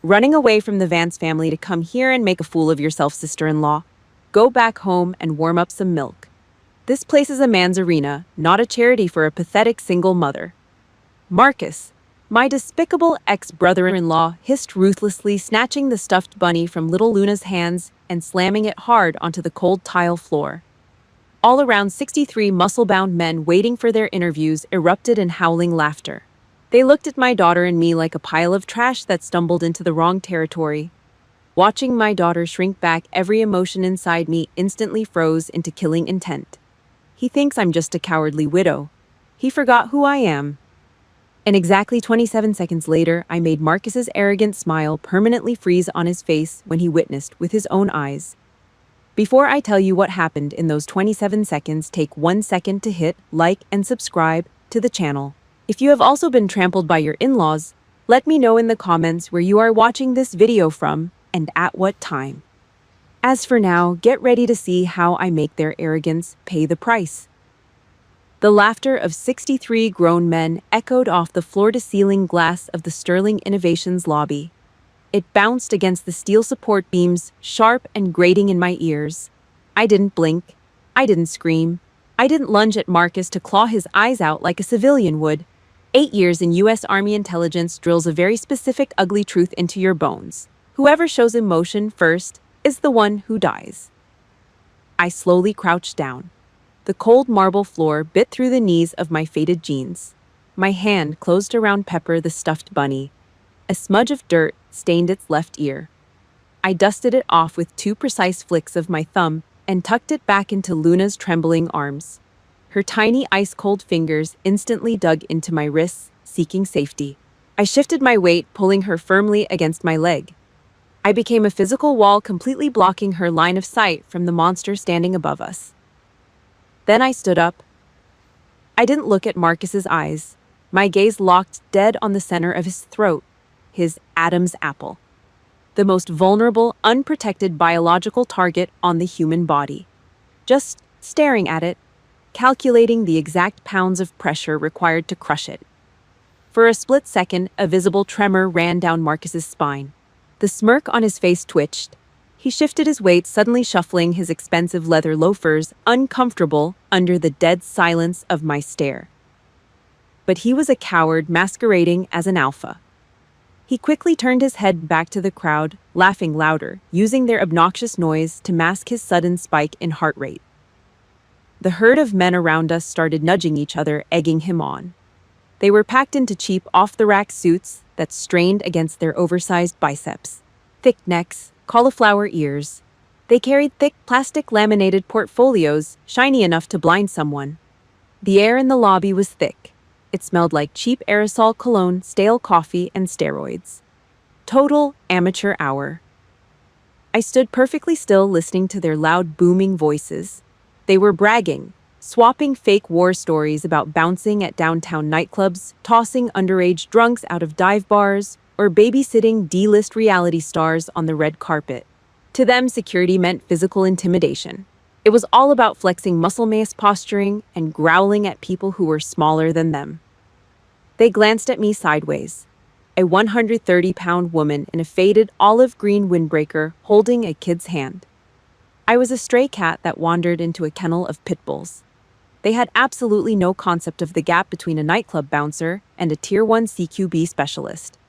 Running away from the Vance family to come here and make a fool of yourself, sister-in-law. Go back home and warm up some milk. This place is a man's arena, not a charity for a pathetic single mother. Marcus, my despicable ex-brother-in-law, hissed ruthlessly, snatching the stuffed bunny from little Luna's hands and slamming it hard onto the cold tile floor. All around 63 muscle-bound men waiting for their interviews erupted in howling laughter. They looked at my daughter and me like a pile of trash that stumbled into the wrong territory. Watching my daughter shrink back, every emotion inside me instantly froze into killing intent. He thinks I'm just a cowardly widow. He forgot who I am. And exactly 27 seconds later, I made Marcus's arrogant smile permanently freeze on his face when he witnessed with his own eyes. Before I tell you what happened in those 27 seconds, take 1 second to hit like and subscribe to the channel. If you have also been trampled by your in-laws, let me know in the comments where you are watching this video from and at what time. As for now, get ready to see how I make their arrogance pay the price. The laughter of 63 grown men echoed off the floor-to-ceiling glass of the Sterling Innovations lobby. It bounced against the steel support beams, sharp and grating in my ears. I didn't blink. I didn't scream. I didn't lunge at Marcus to claw his eyes out like a civilian would. 8 years in U.S. Army intelligence drills a very specific ugly truth into your bones. Whoever shows emotion first is the one who dies. I slowly crouched down. The cold marble floor bit through the knees of my faded jeans. My hand closed around Pepper the stuffed bunny. A smudge of dirt stained its left ear. I dusted it off with 2 precise flicks of my thumb and tucked it back into Luna's trembling arms. Her tiny ice-cold fingers instantly dug into my wrists, seeking safety. I shifted my weight, pulling her firmly against my leg. I became a physical wall, completely blocking her line of sight from the monster standing above us. Then I stood up. I didn't look at Marcus's eyes. My gaze locked dead on the center of his throat, his Adam's apple. The most vulnerable, unprotected biological target on the human body. Just staring at it, calculating the exact pounds of pressure required to crush it. For a split second, a visible tremor ran down Marcus's spine. The smirk on his face twitched. He shifted his weight, suddenly shuffling his expensive leather loafers, uncomfortable under the dead silence of my stare. But he was a coward masquerading as an alpha. He quickly turned his head back to the crowd, laughing louder, using their obnoxious noise to mask his sudden spike in heart rate. The herd of men around us started nudging each other, egging him on. They were packed into cheap, off-the-rack suits that strained against their oversized biceps. Thick necks, cauliflower ears. They carried thick, plastic-laminated portfolios, shiny enough to blind someone. The air in the lobby was thick. It smelled like cheap aerosol cologne, stale coffee, and steroids. Total amateur hour. I stood perfectly still, listening to their loud, booming voices. They were bragging, swapping fake war stories about bouncing at downtown nightclubs, tossing underage drunks out of dive bars, or babysitting D-list reality stars on the red carpet. To them, security meant physical intimidation. It was all about flexing muscle mass, posturing, and growling at people who were smaller than them. They glanced at me sideways. A 130-pound woman in a faded olive green windbreaker holding a kid's hand. I was a stray cat that wandered into a kennel of pit bulls. They had absolutely no concept of the gap between a nightclub bouncer and a Tier 1 CQB specialist.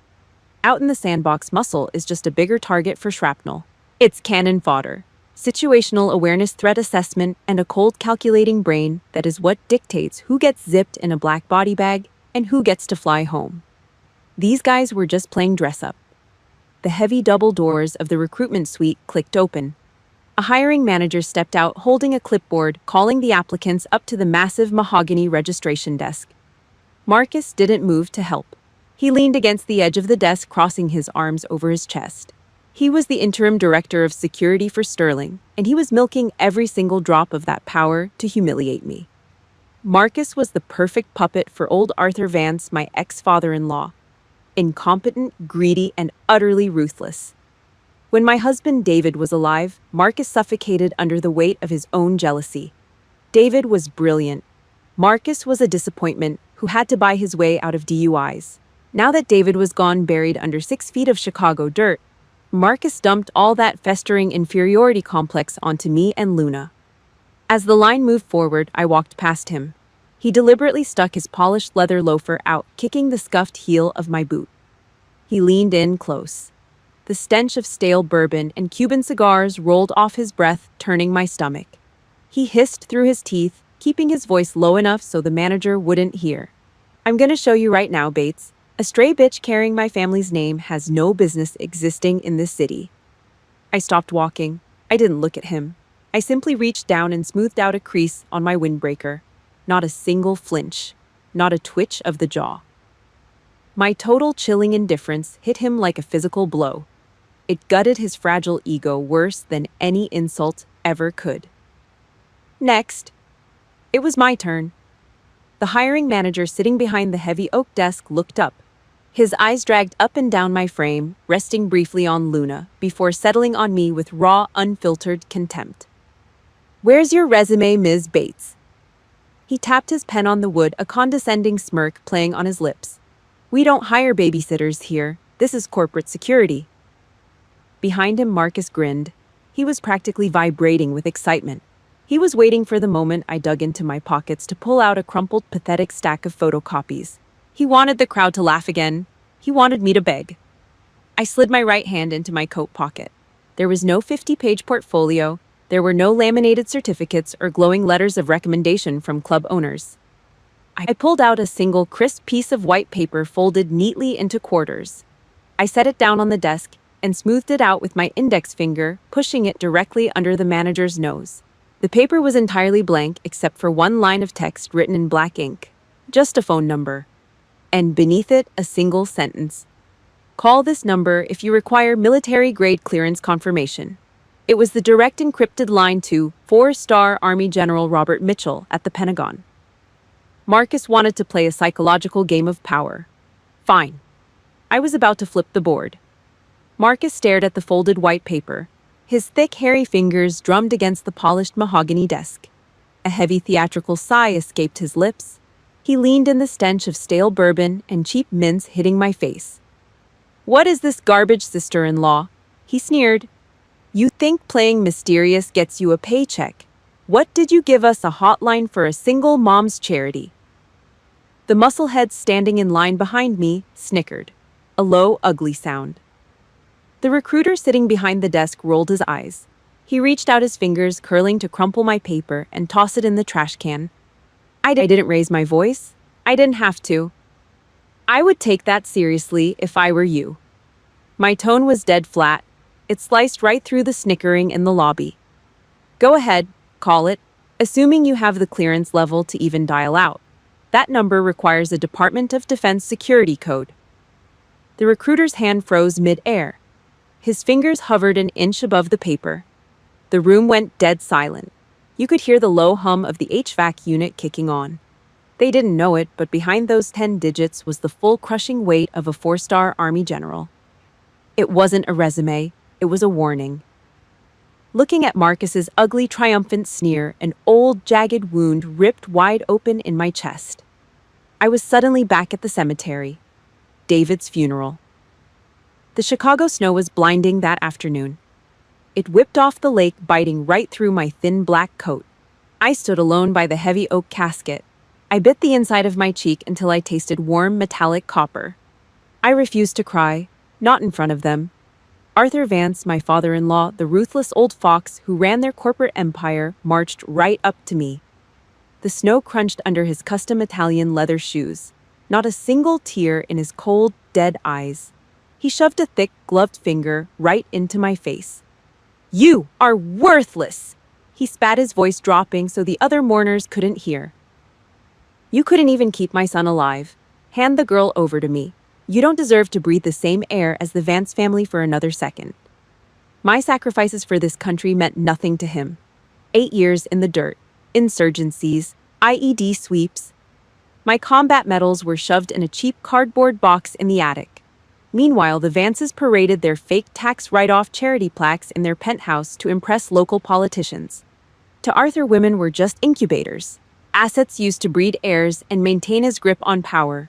Out in the sandbox, muscle is just a bigger target for shrapnel. It's cannon fodder. Situational awareness, threat assessment, and a cold calculating brain that is what dictates who gets zipped in a black body bag and who gets to fly home. These guys were just playing dress-up. The heavy double doors of the recruitment suite clicked open. A hiring manager stepped out holding a clipboard, calling the applicants up to the massive mahogany registration desk. Marcus didn't move to help. He leaned against the edge of the desk, crossing his arms over his chest. He was the interim director of security for Sterling, and he was milking every single drop of that power to humiliate me. Marcus was the perfect puppet for old Arthur Vance, my ex-father-in-law. Incompetent, greedy, and utterly ruthless. When my husband David was alive, Marcus suffocated under the weight of his own jealousy. David was brilliant. Marcus was a disappointment who had to buy his way out of DUIs. Now that David was gone buried under 6 feet of Chicago dirt, Marcus dumped all that festering inferiority complex onto me and Luna. As the line moved forward, I walked past him. He deliberately stuck his polished leather loafer out, kicking the scuffed heel of my boot. He leaned in close. The stench of stale bourbon and Cuban cigars rolled off his breath, turning my stomach. He hissed through his teeth, keeping his voice low enough so the manager wouldn't hear. "I'm gonna show you right now, Bates. A stray bitch carrying my family's name has no business existing in this city." I stopped walking. I didn't look at him. I simply reached down and smoothed out a crease on my windbreaker. Not a single flinch. Not a twitch of the jaw. My total chilling indifference hit him like a physical blow. It gutted his fragile ego worse than any insult ever could. Next. It was my turn. The hiring manager sitting behind the heavy oak desk looked up. His eyes dragged up and down my frame, resting briefly on Luna, before settling on me with raw, unfiltered contempt. "Where's your resume, Ms. Bates?" He tapped his pen on the wood, a condescending smirk playing on his lips. "We don't hire babysitters here. This is corporate security." Behind him, Marcus grinned. He was practically vibrating with excitement. He was waiting for the moment I dug into my pockets to pull out a crumpled, pathetic stack of photocopies. He wanted the crowd to laugh again. He wanted me to beg. I slid my right hand into my coat pocket. There was no 50-page portfolio. There were no laminated certificates or glowing letters of recommendation from club owners. I pulled out a single crisp piece of white paper folded neatly into quarters. I set it down on the desk and smoothed it out with my index finger, pushing it directly under the manager's nose. The paper was entirely blank except for one line of text written in black ink. Just a phone number. And beneath it, a single sentence. "Call this number if you require military-grade clearance confirmation." It was the direct encrypted line to 4-star Army General Robert Mitchell at the Pentagon. Marcus wanted to play a psychological game of power. Fine. I was about to flip the board. Marcus stared at the folded white paper. His thick, hairy fingers drummed against the polished mahogany desk. A heavy theatrical sigh escaped his lips. He leaned in the stench of stale bourbon and cheap mints hitting my face. "What is this garbage, sister-in-law?" He sneered. "You think playing mysterious gets you a paycheck? What did you give us a hotline for a single mom's charity?" The musclehead standing in line behind me snickered. A low, ugly sound. The recruiter sitting behind the desk rolled his eyes. He reached out his fingers, curling to crumple my paper and toss it in the trash can. I didn't raise my voice. I didn't have to. I would take that seriously if I were you. My tone was dead flat. It sliced right through the snickering in the lobby. "Go ahead, call it, assuming you have the clearance level to even dial out. That number requires a Department of Defense security code." The recruiter's hand froze mid-air. His fingers hovered an inch above the paper. The room went dead silent. You could hear the low hum of the HVAC unit kicking on. They didn't know it, but behind those 10 digits was the full crushing weight of a 4-star Army general. It wasn't a resume, it was a warning. Looking at Marcus's ugly, triumphant sneer, an old, jagged wound ripped wide open in my chest. I was suddenly back at the cemetery. David's funeral. The Chicago snow was blinding that afternoon. It whipped off the lake, biting right through my thin black coat. I stood alone by the heavy oak casket. I bit the inside of my cheek until I tasted warm, metallic copper. I refused to cry, not in front of them. Arthur Vance, my father-in-law, the ruthless old fox who ran their corporate empire, marched right up to me. The snow crunched under his custom Italian leather shoes. Not a single tear in his cold, dead eyes. He shoved a thick, gloved finger right into my face. "You are worthless!" He spat, his voice dropping so the other mourners couldn't hear. "You couldn't even keep my son alive. Hand the girl over to me. You don't deserve to breathe the same air as the Vance family for another second." My sacrifices for this country meant nothing to him. 8 years in the dirt, insurgencies, IED sweeps. My combat medals were shoved in a cheap cardboard box in the attic. Meanwhile, the Vances paraded their fake tax write-off charity plaques in their penthouse to impress local politicians. To Arthur, women were just incubators, assets used to breed heirs and maintain his grip on power.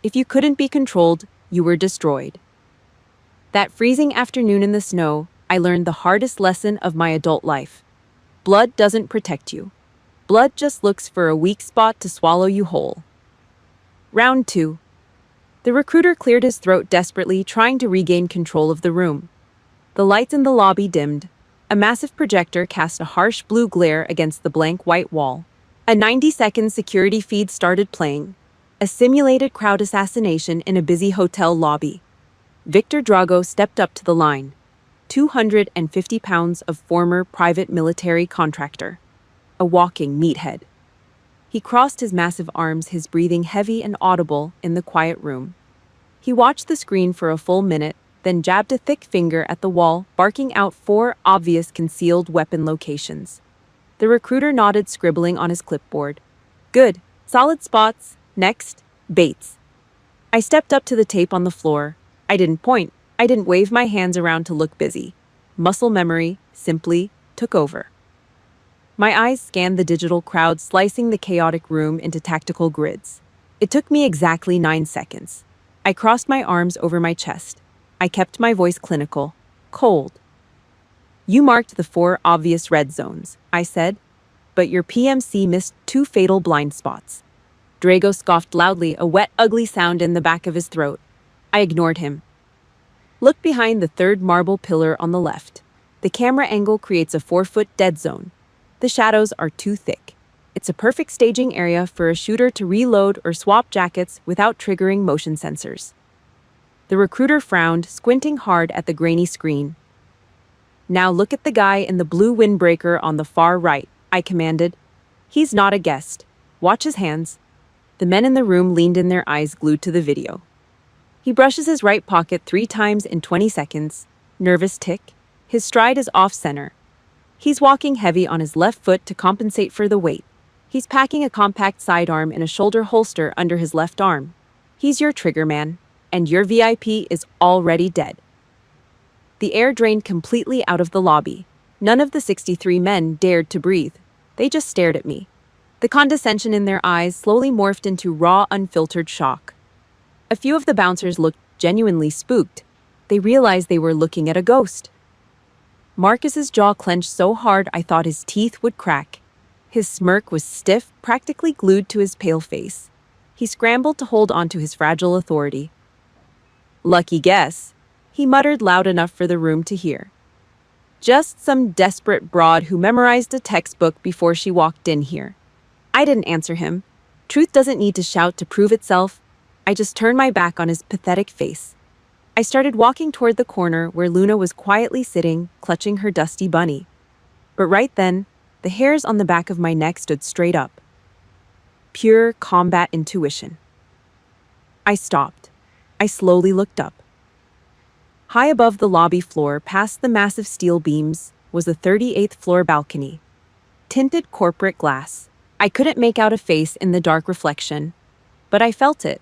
If you couldn't be controlled, you were destroyed. That freezing afternoon in the snow, I learned the hardest lesson of my adult life. Blood doesn't protect you. Blood just looks for a weak spot to swallow you whole. Round 2. The recruiter cleared his throat desperately, trying to regain control of the room. The lights in the lobby dimmed. A massive projector cast a harsh blue glare against the blank white wall. A 90-second security feed started playing. A simulated crowd assassination in a busy hotel lobby. Victor Drago stepped up to the line. 250 pounds of former private military contractor. A walking meathead. He crossed his massive arms, his breathing heavy and audible in the quiet room. He watched the screen for a full minute, then jabbed a thick finger at the wall, barking out 4 obvious concealed weapon locations. The recruiter nodded, scribbling on his clipboard. Good. Solid spots. Next. Bates. I stepped up to the tape on the floor. I didn't point. I didn't wave my hands around to look busy. Muscle memory simply took over. My eyes scanned the digital crowd, slicing the chaotic room into tactical grids. It took me exactly 9 seconds. I crossed my arms over my chest. I kept my voice clinical, cold. You marked the 4 obvious red zones, I said, but your PMC missed 2 fatal blind spots. Drago scoffed loudly, a wet, ugly sound in the back of his throat. I ignored him. Look behind the 3rd marble pillar on the left. The camera angle creates a 4-foot dead zone. The shadows are too thick. It's a perfect staging area for a shooter to reload or swap jackets without triggering motion sensors. The recruiter frowned, squinting hard at the grainy screen. Now look at the guy in the blue windbreaker on the far right, I commanded. He's not a guest. Watch his hands. The men in the room leaned in, their eyes glued to the video. He brushes his right pocket 3 times in 20 seconds. Nervous tick. His stride is off-center. He's walking heavy on his left foot to compensate for the weight. He's packing a compact sidearm in a shoulder holster under his left arm. He's your trigger man, and your VIP is already dead. The air drained completely out of the lobby. None of the 63 men dared to breathe. They just stared at me. The condescension in their eyes slowly morphed into raw, unfiltered shock. A few of the bouncers looked genuinely spooked. They realized they were looking at a ghost. Marcus's jaw clenched so hard I thought his teeth would crack. His smirk was stiff, practically glued to his pale face. He scrambled to hold onto his fragile authority. Lucky guess, he muttered loud enough for the room to hear. Just some desperate broad who memorized a textbook before she walked in here. I didn't answer him. Truth doesn't need to shout to prove itself. I just turned my back on his pathetic face. I started walking toward the corner where Luna was quietly sitting, clutching her dusty bunny. But right then, the hairs on the back of my neck stood straight up. Pure combat intuition. I stopped. I slowly looked up. High above the lobby floor, past the massive steel beams, was the 38th floor balcony. Tinted corporate glass. I couldn't make out a face in the dark reflection, but I felt it.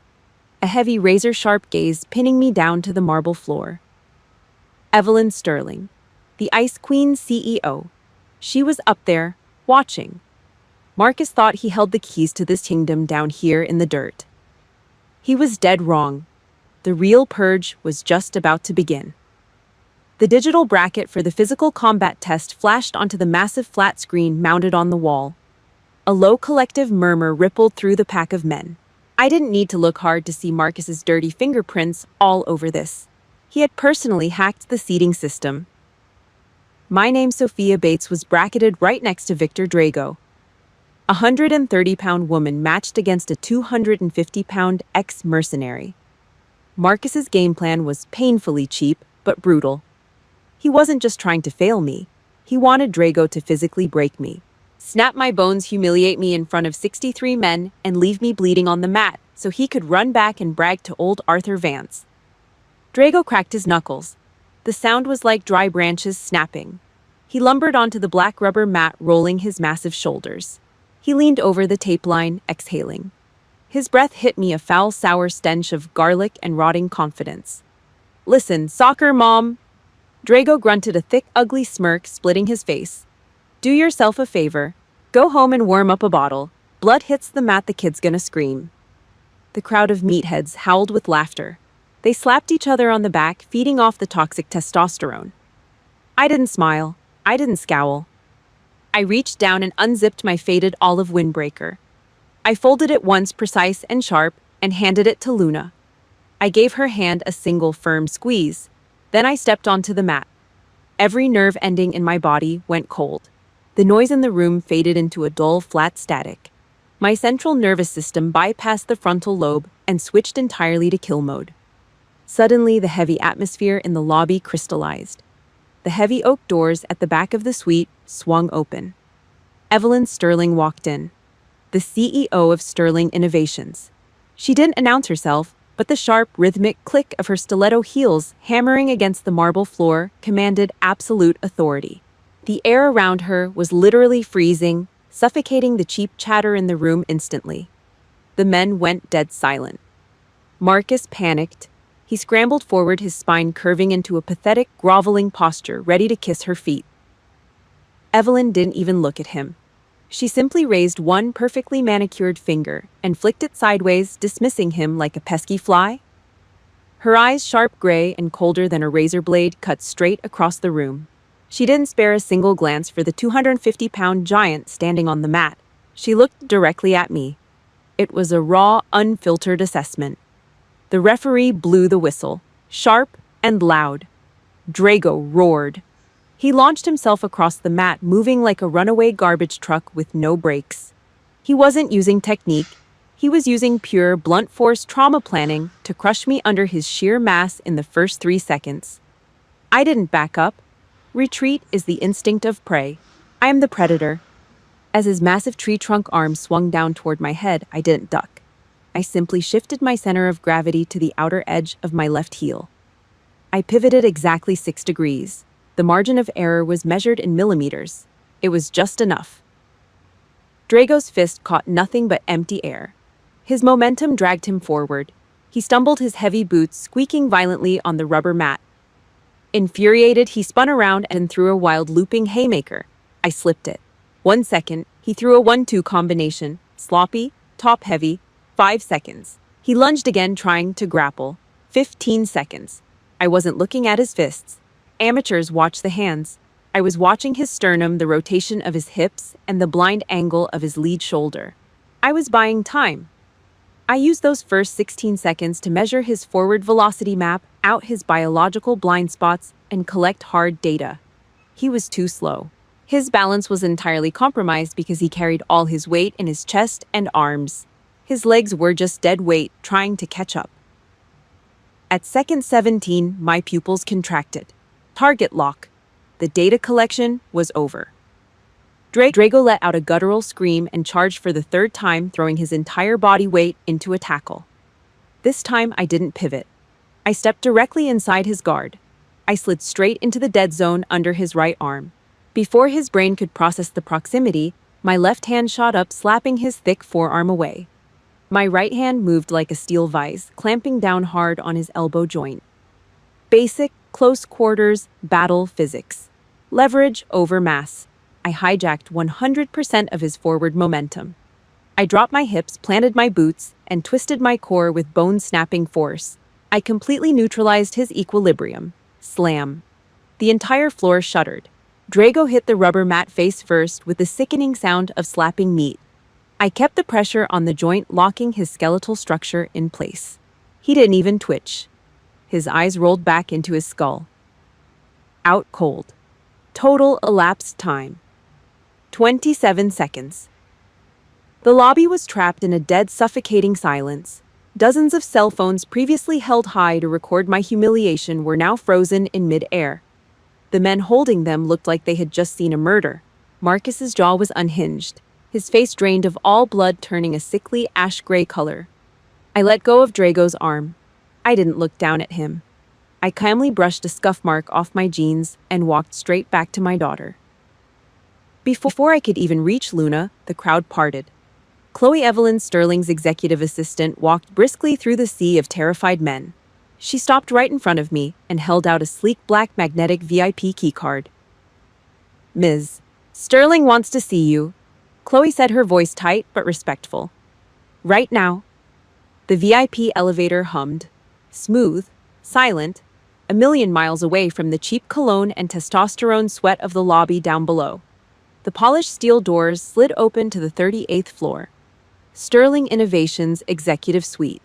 A heavy razor-sharp gaze pinning me down to the marble floor. Evelyn Sterling, the Ice Queen CEO. She was up there, watching. Marcus thought he held the keys to this kingdom down here in the dirt. He was dead wrong. The real purge was just about to begin. The digital bracket for the physical combat test flashed onto the massive flat screen mounted on the wall. A low collective murmur rippled through the pack of men. I didn't need to look hard to see Marcus's dirty fingerprints all over this. He had personally hacked the seating system. My name, Sophia Bates, was bracketed right next to Victor Drago. A 130-pound woman matched against a 250-pound ex-mercenary. Marcus's game plan was painfully cheap, but brutal. He wasn't just trying to fail me. He wanted Drago to physically break me. Snap my bones, humiliate me in front of 63 men, and leave me bleeding on the mat so he could run back and brag to old Arthur Vance. Drago cracked his knuckles. The sound was like dry branches snapping. He lumbered onto the black rubber mat, rolling his massive shoulders. He leaned over the tape line, exhaling. His breath hit me, a foul, sour stench of garlic and rotting confidence. Listen, soccer mom! Drago grunted, a thick, ugly smirk splitting his face. Do yourself a favor. Go home and warm up a bottle. Blood hits the mat, the kid's gonna scream. The crowd of meatheads howled with laughter. They slapped each other on the back, feeding off the toxic testosterone. I didn't smile. I didn't scowl. I reached down and unzipped my faded olive windbreaker. I folded it once, precise and sharp, and handed it to Luna. I gave her hand a single firm squeeze. Then I stepped onto the mat. Every nerve ending in my body went cold. The noise in the room faded into a dull, flat static. My central nervous system bypassed the frontal lobe and switched entirely to kill mode. Suddenly, the heavy atmosphere in the lobby crystallized. The heavy oak doors at the back of the suite swung open. Evelyn Sterling walked in, the CEO of Sterling Innovations. She didn't announce herself, but the sharp, rhythmic click of her stiletto heels hammering against the marble floor commanded absolute authority. The air around her was literally freezing, suffocating the cheap chatter in the room instantly. The men went dead silent. Marcus panicked. He scrambled forward, his spine curving into a pathetic, groveling posture, ready to kiss her feet. Evelyn didn't even look at him. She simply raised one perfectly manicured finger and flicked it sideways, dismissing him like a pesky fly. Her eyes, sharp gray and colder than a razor blade, cut straight across the room. She didn't spare a single glance for the 250-pound giant standing on the mat. She looked directly at me. It was a raw, unfiltered assessment. The referee blew the whistle, sharp and loud. Drago roared. He launched himself across the mat, moving like a runaway garbage truck with no brakes. He wasn't using technique. He was using pure, blunt force trauma planning to crush me under his sheer mass in the first 3 seconds. I didn't back up. Retreat is the instinct of prey. I am the predator. As his massive tree trunk arm swung down toward my head, I didn't duck. I simply shifted my center of gravity to the outer edge of my left heel. I pivoted exactly 6 degrees. The margin of error was measured in millimeters. It was just enough. Drago's fist caught nothing but empty air. His momentum dragged him forward. He stumbled, his heavy boots squeaking violently on the rubber mat. Infuriated, he spun around and threw a wild looping haymaker. I slipped it. 1 second, he threw a 1-2 combination, sloppy, top-heavy. 5 seconds. He lunged again, trying to grapple. 15 seconds. I wasn't looking at his fists. Amateurs watch the hands. I was watching his sternum, the rotation of his hips, and the blind angle of his lead shoulder. I was buying time. I used those first 16 seconds to measure his forward velocity, map out his biological blind spots, and collect hard data. He was too slow. His balance was entirely compromised because he carried all his weight in his chest and arms. His legs were just dead weight, trying to catch up. At second 17, my pupils contracted. Target lock. The data collection was over. Drago let out a guttural scream and charged for the 3rd time, throwing his entire body weight into a tackle. This time, I didn't pivot. I stepped directly inside his guard. I slid straight into the dead zone under his right arm. Before his brain could process the proximity, my left hand shot up, slapping his thick forearm away. My right hand moved like a steel vise, clamping down hard on his elbow joint. Basic, close quarters, battle physics. Leverage over mass. I hijacked 100% of his forward momentum. I dropped my hips, planted my boots, and twisted my core with bone-snapping force. I completely neutralized his equilibrium. Slam. The entire floor shuddered. Drago hit the rubber mat face first with the sickening sound of slapping meat. I kept the pressure on the joint, locking his skeletal structure in place. He didn't even twitch. His eyes rolled back into his skull. Out cold. Total elapsed time. 27 seconds. The lobby was trapped in a dead, suffocating silence. Dozens of cell phones previously held high to record my humiliation were now frozen in mid-air. The men holding them looked like they had just seen a murder. Marcus's jaw was unhinged, his face drained of all blood, turning a sickly ash-gray color. I let go of Drago's arm. I didn't look down at him. I calmly brushed a scuff mark off my jeans and walked straight back to my daughter. Before I could even reach Luna, the crowd parted. Chloe Evelyn Sterling's executive assistant walked briskly through the sea of terrified men. She stopped right in front of me and held out a sleek black magnetic VIP keycard. "Ms. Sterling wants to see you," Chloe said, her voice tight but respectful. "Right now." The VIP elevator hummed, smooth, silent, a million miles away from the cheap cologne and testosterone sweat of the lobby down below. The polished steel doors slid open to the 38th floor. Sterling Innovations Executive Suite.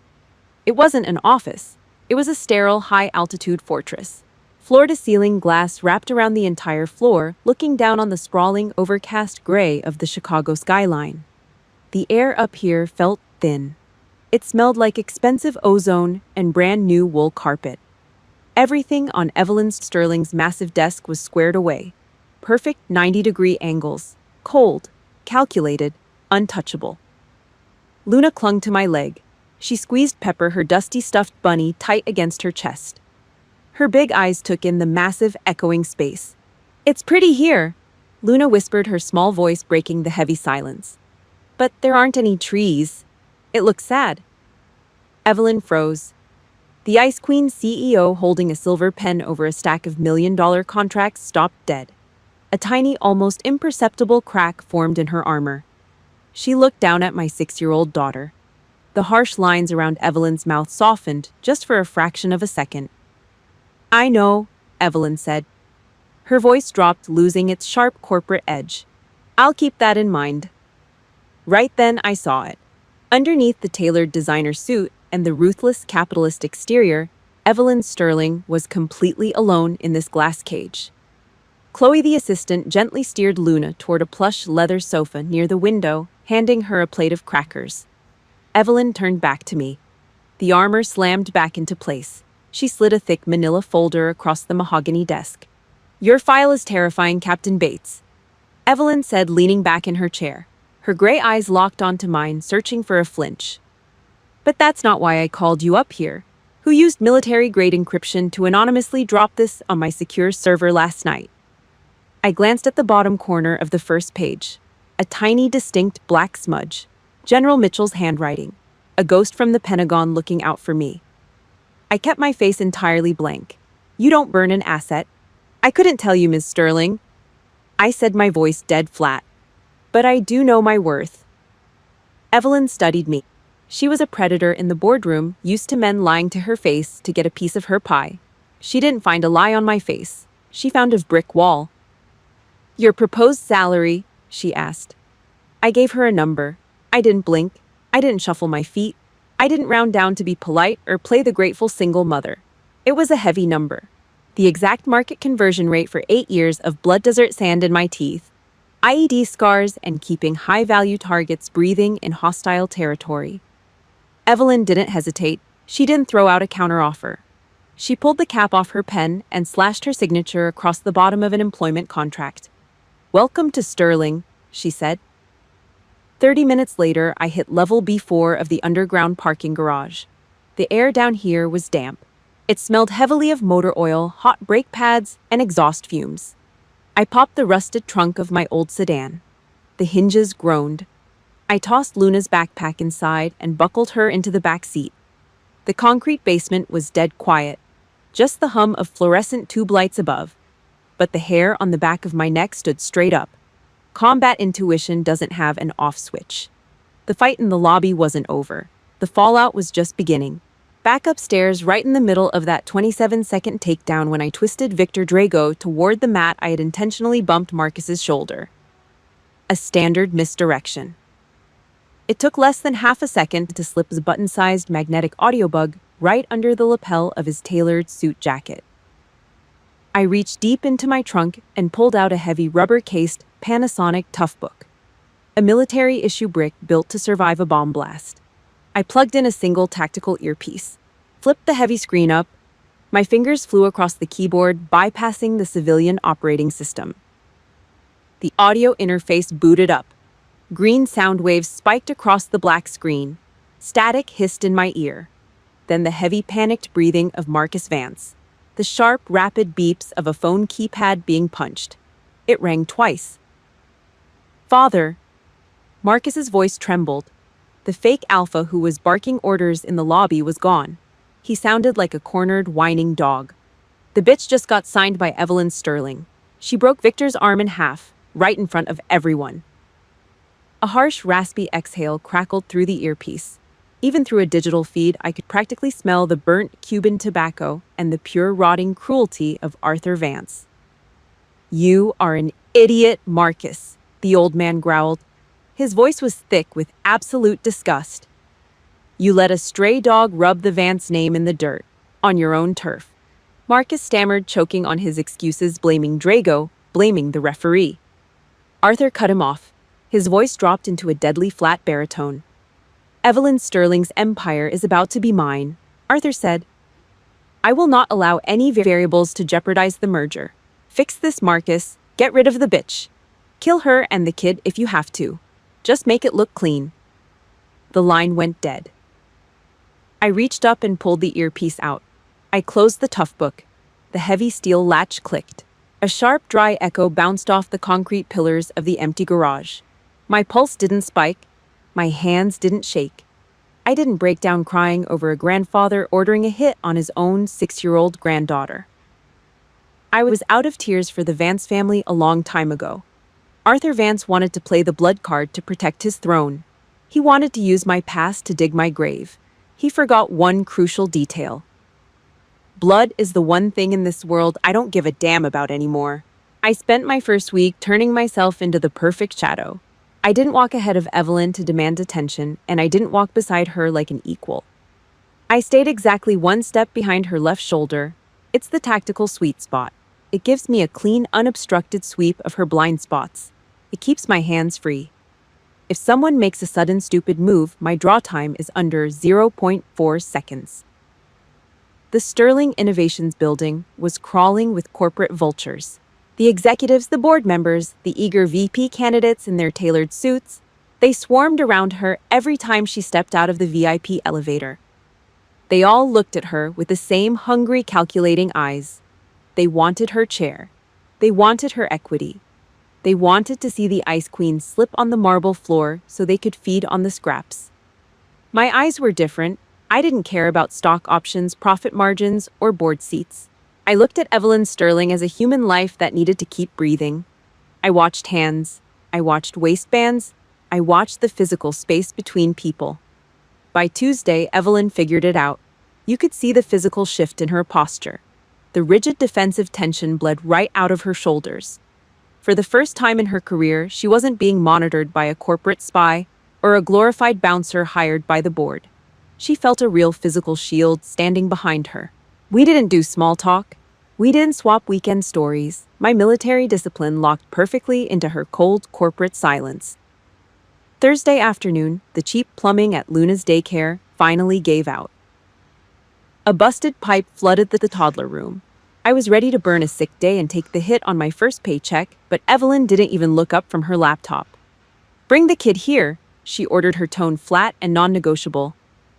It wasn't an office. It was a sterile, high-altitude fortress. Floor-to-ceiling glass wrapped around the entire floor, looking down on the sprawling, overcast gray of the Chicago skyline. The air up here felt thin. It smelled like expensive ozone and brand-new wool carpet. Everything on Evelyn Sterling's massive desk was squared away. Perfect 90-degree angles. Cold, calculated, untouchable. Luna clung to my leg. She squeezed Pepper, her dusty stuffed bunny, tight against her chest. Her big eyes took in the massive, echoing space. "It's pretty here," Luna whispered, her small voice breaking the heavy silence. "But there aren't any trees. It looks sad." Evelyn froze. The Ice Queen CEO, holding a silver pen over a stack of million-dollar contracts, stopped dead. A tiny, almost imperceptible crack formed in her armor. She looked down at my 6-year-old daughter. The harsh lines around Evelyn's mouth softened just for a fraction of a second. "I know," Evelyn said. Her voice dropped, losing its sharp corporate edge. "I'll keep that in mind." Right then, I saw it. Underneath the tailored designer suit and the ruthless capitalist exterior, Evelyn Sterling was completely alone in this glass cage. Chloe, the assistant, gently steered Luna toward a plush leather sofa near the window, handing her a plate of crackers. Evelyn turned back to me. The armor slammed back into place. She slid a thick manila folder across the mahogany desk. "Your file is terrifying, Captain Bates," Evelyn said, leaning back in her chair. Her gray eyes locked onto mine, searching for a flinch. "But that's not why I called you up here. Who used military-grade encryption to anonymously drop this on my secure server last night?" I glanced at the bottom corner of the first page. A tiny, distinct black smudge. General Mitchell's handwriting. A ghost from the Pentagon looking out for me. I kept my face entirely blank. "You don't burn an asset." "I couldn't tell you, Ms. Sterling," I said, my voice dead flat. "But I do know my worth." Evelyn studied me. She was a predator in the boardroom, used to men lying to her face to get a piece of her pie. She didn't find a lie on my face. She found a brick wall. "Your proposed salary?" she asked. I gave her a number. I didn't blink. I didn't shuffle my feet. I didn't round down to be polite or play the grateful single mother. It was a heavy number. The exact market conversion rate for 8 years of blood desert sand in my teeth, IED scars, and keeping high-value targets breathing in hostile territory. Evelyn didn't hesitate. She didn't throw out a counteroffer. She pulled the cap off her pen and slashed her signature across the bottom of an employment contract. "Welcome to Sterling," she said. 30 minutes later, I hit level B4 of the underground parking garage. The air down here was damp. It smelled heavily of motor oil, hot brake pads, and exhaust fumes. I popped the rusted trunk of my old sedan. The hinges groaned. I tossed Luna's backpack inside and buckled her into the back seat. The concrete basement was dead quiet, just the hum of fluorescent tube lights above. But the hair on the back of my neck stood straight up. Combat intuition doesn't have an off switch. The fight in the lobby wasn't over. The fallout was just beginning. Back upstairs, right in the middle of that 27-second takedown when I twisted Victor Drago toward the mat, I had intentionally bumped Marcus's shoulder. A standard misdirection. It took less than half a second to slip his button-sized magnetic audio bug right under the lapel of his tailored suit jacket. I reached deep into my trunk and pulled out a heavy rubber-cased Panasonic Toughbook, a military-issue brick built to survive a bomb blast. I plugged in a single tactical earpiece, flipped the heavy screen up. My fingers flew across the keyboard, bypassing the civilian operating system. The audio interface booted up. Green sound waves spiked across the black screen. Static hissed in my ear. Then the heavy, panicked breathing of Marcus Vance. The sharp, rapid beeps of a phone keypad being punched. It rang twice. "Father." Marcus's voice trembled. The fake alpha who was barking orders in the lobby was gone. He sounded like a cornered, whining dog. "The bitch just got signed by Evelyn Sterling. She broke Victor's arm in half, right in front of everyone." A harsh, raspy exhale crackled through the earpiece. Even through a digital feed, I could practically smell the burnt Cuban tobacco and the pure rotting cruelty of Arthur Vance. "You are an idiot, Marcus," the old man growled. His voice was thick with absolute disgust. "You let a stray dog rub the Vance name in the dirt, on your own turf." Marcus stammered, choking on his excuses, blaming Drago, blaming the referee. Arthur cut him off. His voice dropped into a deadly flat baritone. "Evelyn Sterling's empire is about to be mine," Arthur said. "I will not allow any variables to jeopardize the merger. Fix this, Marcus. Get rid of the bitch. Kill her and the kid if you have to. Just make it look clean." The line went dead. I reached up and pulled the earpiece out. I closed the tough book. The heavy steel latch clicked. A sharp, dry echo bounced off the concrete pillars of the empty garage. My pulse didn't spike. My hands didn't shake. I didn't break down crying over a grandfather ordering a hit on his own 6-year-old granddaughter. I was out of tears for the Vance family a long time ago. Arthur Vance wanted to play the blood card to protect his throne. He wanted to use my past to dig my grave. He forgot one crucial detail. Blood is the one thing in this world I don't give a damn about anymore. I spent my first week turning myself into the perfect shadow. I didn't walk ahead of Evelyn to demand attention, and I didn't walk beside her like an equal. I stayed exactly one step behind her left shoulder. It's the tactical sweet spot. It gives me a clean, unobstructed sweep of her blind spots. It keeps my hands free. If someone makes a sudden stupid move, my draw time is under 0.4 seconds. The Sterling Innovations building was crawling with corporate vultures. The executives, the board members, the eager VP candidates in their tailored suits, they swarmed around her every time she stepped out of the VIP elevator. They all looked at her with the same hungry, calculating eyes. They wanted her chair. They wanted her equity. They wanted to see the Ice Queen slip on the marble floor so they could feed on the scraps. My eyes were different. I didn't care about stock options, profit margins, or board seats. I looked at Evelyn Sterling as a human life that needed to keep breathing. I watched hands. I watched waistbands. I watched the physical space between people. By Tuesday, Evelyn figured it out. You could see the physical shift in her posture. The rigid defensive tension bled right out of her shoulders. For the first time in her career, she wasn't being monitored by a corporate spy or a glorified bouncer hired by the board. She felt a real physical shield standing behind her. We didn't do small talk. We didn't swap weekend stories. My military discipline locked perfectly into her cold corporate silence. Thursday afternoon, the cheap plumbing at Luna's daycare finally gave out. A busted pipe flooded the toddler room. I was ready to burn a sick day and take the hit on my first paycheck, but Evelyn didn't even look up from her laptop. "Bring the kid here," she ordered, her tone flat and non-negotiable.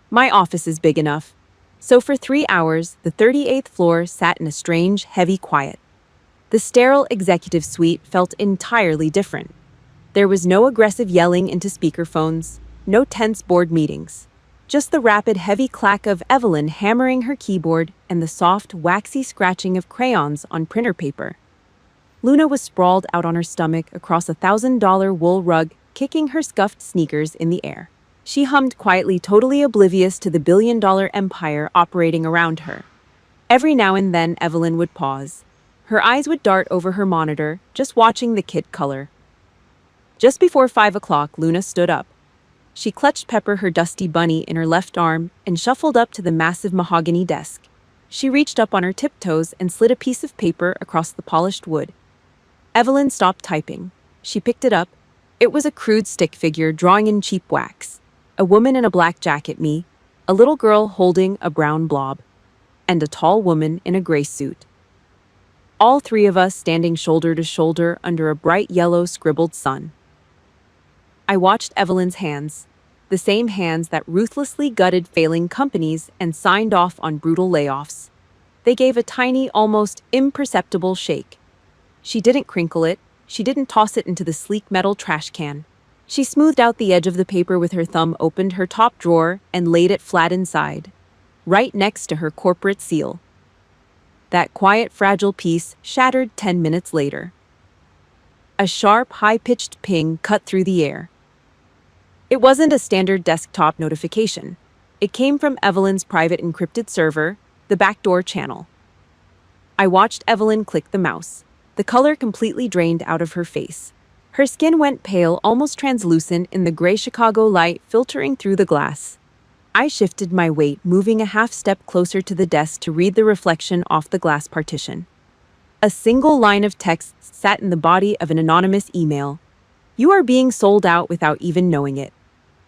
"My office is big enough." So for 3 hours, the 38th floor sat in a strange, heavy quiet. The sterile executive suite felt entirely different. There was no aggressive yelling into speakerphones, no tense board meetings. Just the rapid, heavy clack of Evelyn hammering her keyboard and the soft, waxy scratching of crayons on printer paper. Luna was sprawled out on her stomach across a $1,000 wool rug, kicking her scuffed sneakers in the air. She hummed quietly, totally oblivious to the billion-dollar empire operating around her. Every now and then, Evelyn would pause. Her eyes would dart over her monitor, just watching the kid color. Just before 5 o'clock, Luna stood up. She clutched Pepper, her dusty bunny, in her left arm and shuffled up to the massive mahogany desk. She reached up on her tiptoes and slid a piece of paper across the polished wood. Evelyn stopped typing. She picked it up. It was a crude stick figure drawing in cheap wax. A woman in a black jacket, me, a little girl holding a brown blob, and a tall woman in a gray suit. All three of us standing shoulder to shoulder under a bright yellow scribbled sun. I watched Evelyn's hands, the same hands that ruthlessly gutted failing companies and signed off on brutal layoffs. They gave a tiny, almost imperceptible shake. She didn't crinkle it. She didn't toss it into the sleek metal trash can. She smoothed out the edge of the paper with her thumb, opened her top drawer, and laid it flat inside, right next to her corporate seal. That quiet, fragile piece shattered 10 minutes later. A sharp, high-pitched ping cut through the air. It wasn't a standard desktop notification. It came from Evelyn's private encrypted server, the backdoor channel. I watched Evelyn click the mouse. The color completely drained out of her face. Her skin went pale, almost translucent in the gray Chicago light filtering through the glass. I shifted my weight, moving a half step closer to the desk to read the reflection off the glass partition. A single line of text sat in the body of an anonymous email. "You are being sold out without even knowing it."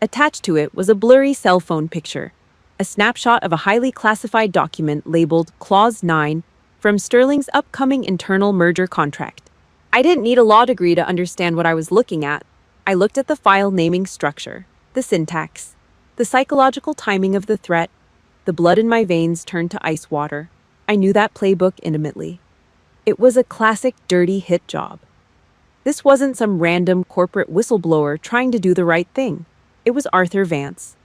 Attached to it was a blurry cell phone picture, a snapshot of a highly classified document labeled Clause 9 from Sterling's upcoming internal merger contract. I didn't need a law degree to understand what I was looking at. I looked at the file naming structure, the syntax, the psychological timing of the threat. The blood in my veins turned to ice water. I knew that playbook intimately. It was a classic dirty hit job. This wasn't some random corporate whistleblower trying to do the right thing. It was Arthur Vance.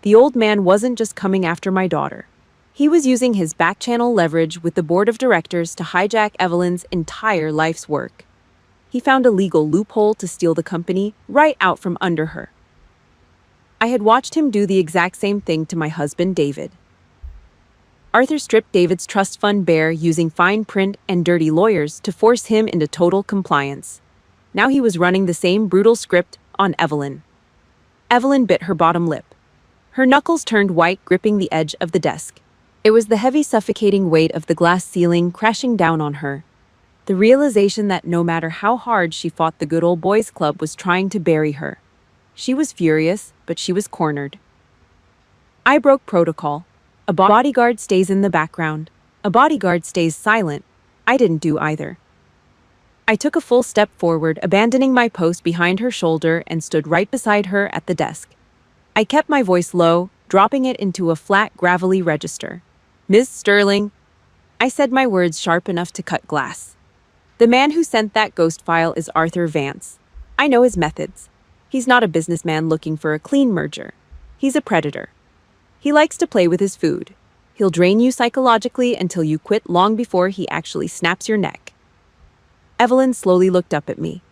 The old man wasn't just coming after my daughter. He was using his back-channel leverage with the board of directors to hijack Evelyn's entire life's work. He found a legal loophole to steal the company right out from under her. I had watched him do the exact same thing to my husband, David. Arthur stripped David's trust fund bare using fine print and dirty lawyers to force him into total compliance. Now he was running the same brutal script on Evelyn. Evelyn bit her bottom lip. Her knuckles turned white, gripping the edge of the desk. It was the heavy, suffocating weight of the glass ceiling crashing down on her. The realization that no matter how hard she fought, the good old boys club was trying to bury her. She was furious, but she was cornered. I broke protocol. A bodyguard stays in the background. A bodyguard stays silent. I didn't do either. I took a full step forward, abandoning my post behind her shoulder, and stood right beside her at the desk. I kept my voice low, dropping it into a flat, gravelly register. "Ms. Sterling," I said, my words sharp enough to cut glass. "The man who sent that ghost file is Arthur Vance. I know his methods. He's not a businessman looking for a clean merger. He's a predator. He likes to play with his food. He'll drain you psychologically until you quit long before he actually snaps your neck." Evelyn slowly looked up at me.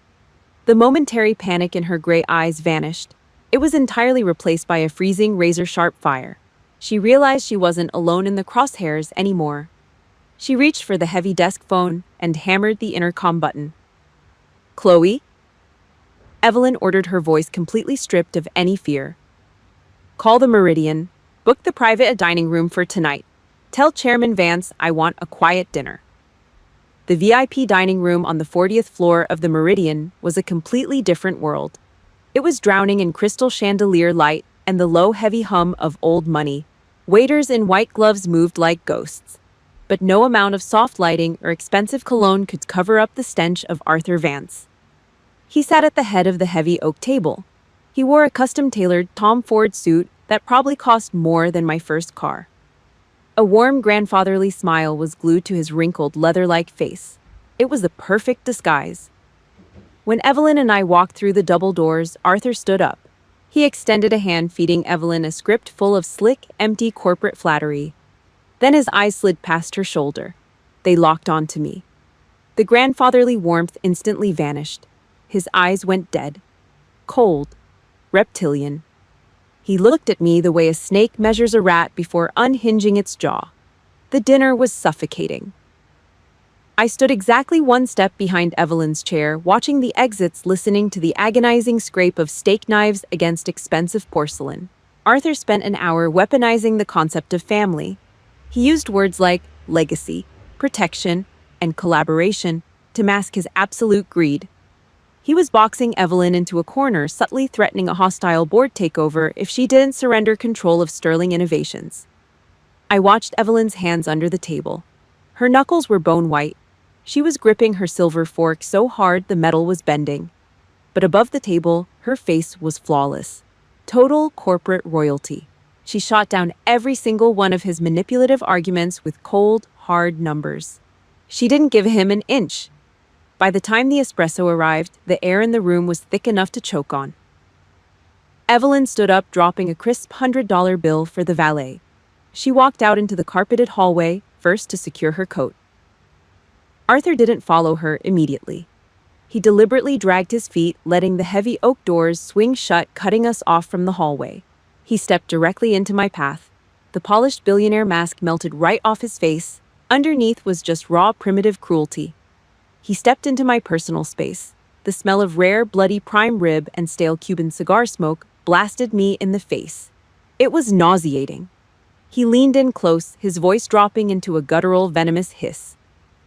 The momentary panic in her gray eyes vanished. It was entirely replaced by a freezing, razor-sharp fire. She realized she wasn't alone in the crosshairs anymore. She reached for the heavy desk phone and hammered the intercom button. "Chloe?" Evelyn ordered, her voice completely stripped of any fear. "Call the Meridian. Book the private dining room for tonight. Tell Chairman Vance I want a quiet dinner." The VIP dining room on the 40th floor of the Meridian was a completely different world. It was drowning in crystal chandelier light and the low, heavy hum of old money. Waiters in white gloves moved like ghosts. But no amount of soft lighting or expensive cologne could cover up the stench of Arthur Vance. He sat at the head of the heavy oak table. He wore a custom-tailored Tom Ford suit that probably cost more than my first car. A warm, grandfatherly smile was glued to his wrinkled, leather-like face. It was the perfect disguise. When Evelyn and I walked through the double doors, Arthur stood up. He extended a hand, feeding Evelyn a script full of slick, empty corporate flattery. Then his eyes slid past her shoulder. They locked onto me. The grandfatherly warmth instantly vanished. His eyes went dead. Cold. Reptilian. He looked at me the way a snake measures a rat before unhinging its jaw. The dinner was suffocating. I stood exactly one step behind Evelyn's chair, watching the exits, listening to the agonizing scrape of steak knives against expensive porcelain. Arthur spent an hour weaponizing the concept of family. He used words like legacy, protection, and collaboration to mask his absolute greed. He was boxing Evelyn into a corner, subtly threatening a hostile board takeover if she didn't surrender control of Sterling Innovations. I watched Evelyn's hands under the table. Her knuckles were bone white. She was gripping her silver fork so hard the metal was bending. But above the table, her face was flawless. Total corporate royalty. She shot down every single one of his manipulative arguments with cold, hard numbers. She didn't give him an inch. By the time the espresso arrived, the air in the room was thick enough to choke on. Evelyn stood up, dropping a crisp $100 bill for the valet. She walked out into the carpeted hallway, first to secure her coat. Arthur didn't follow her immediately. He deliberately dragged his feet, letting the heavy oak doors swing shut, cutting us off from the hallway. He stepped directly into my path. The polished billionaire mask melted right off his face. Underneath was just raw, primitive cruelty. He stepped into my personal space. The smell of rare, bloody prime rib and stale Cuban cigar smoke blasted me in the face. It was nauseating. He leaned in close, his voice dropping into a guttural, venomous hiss.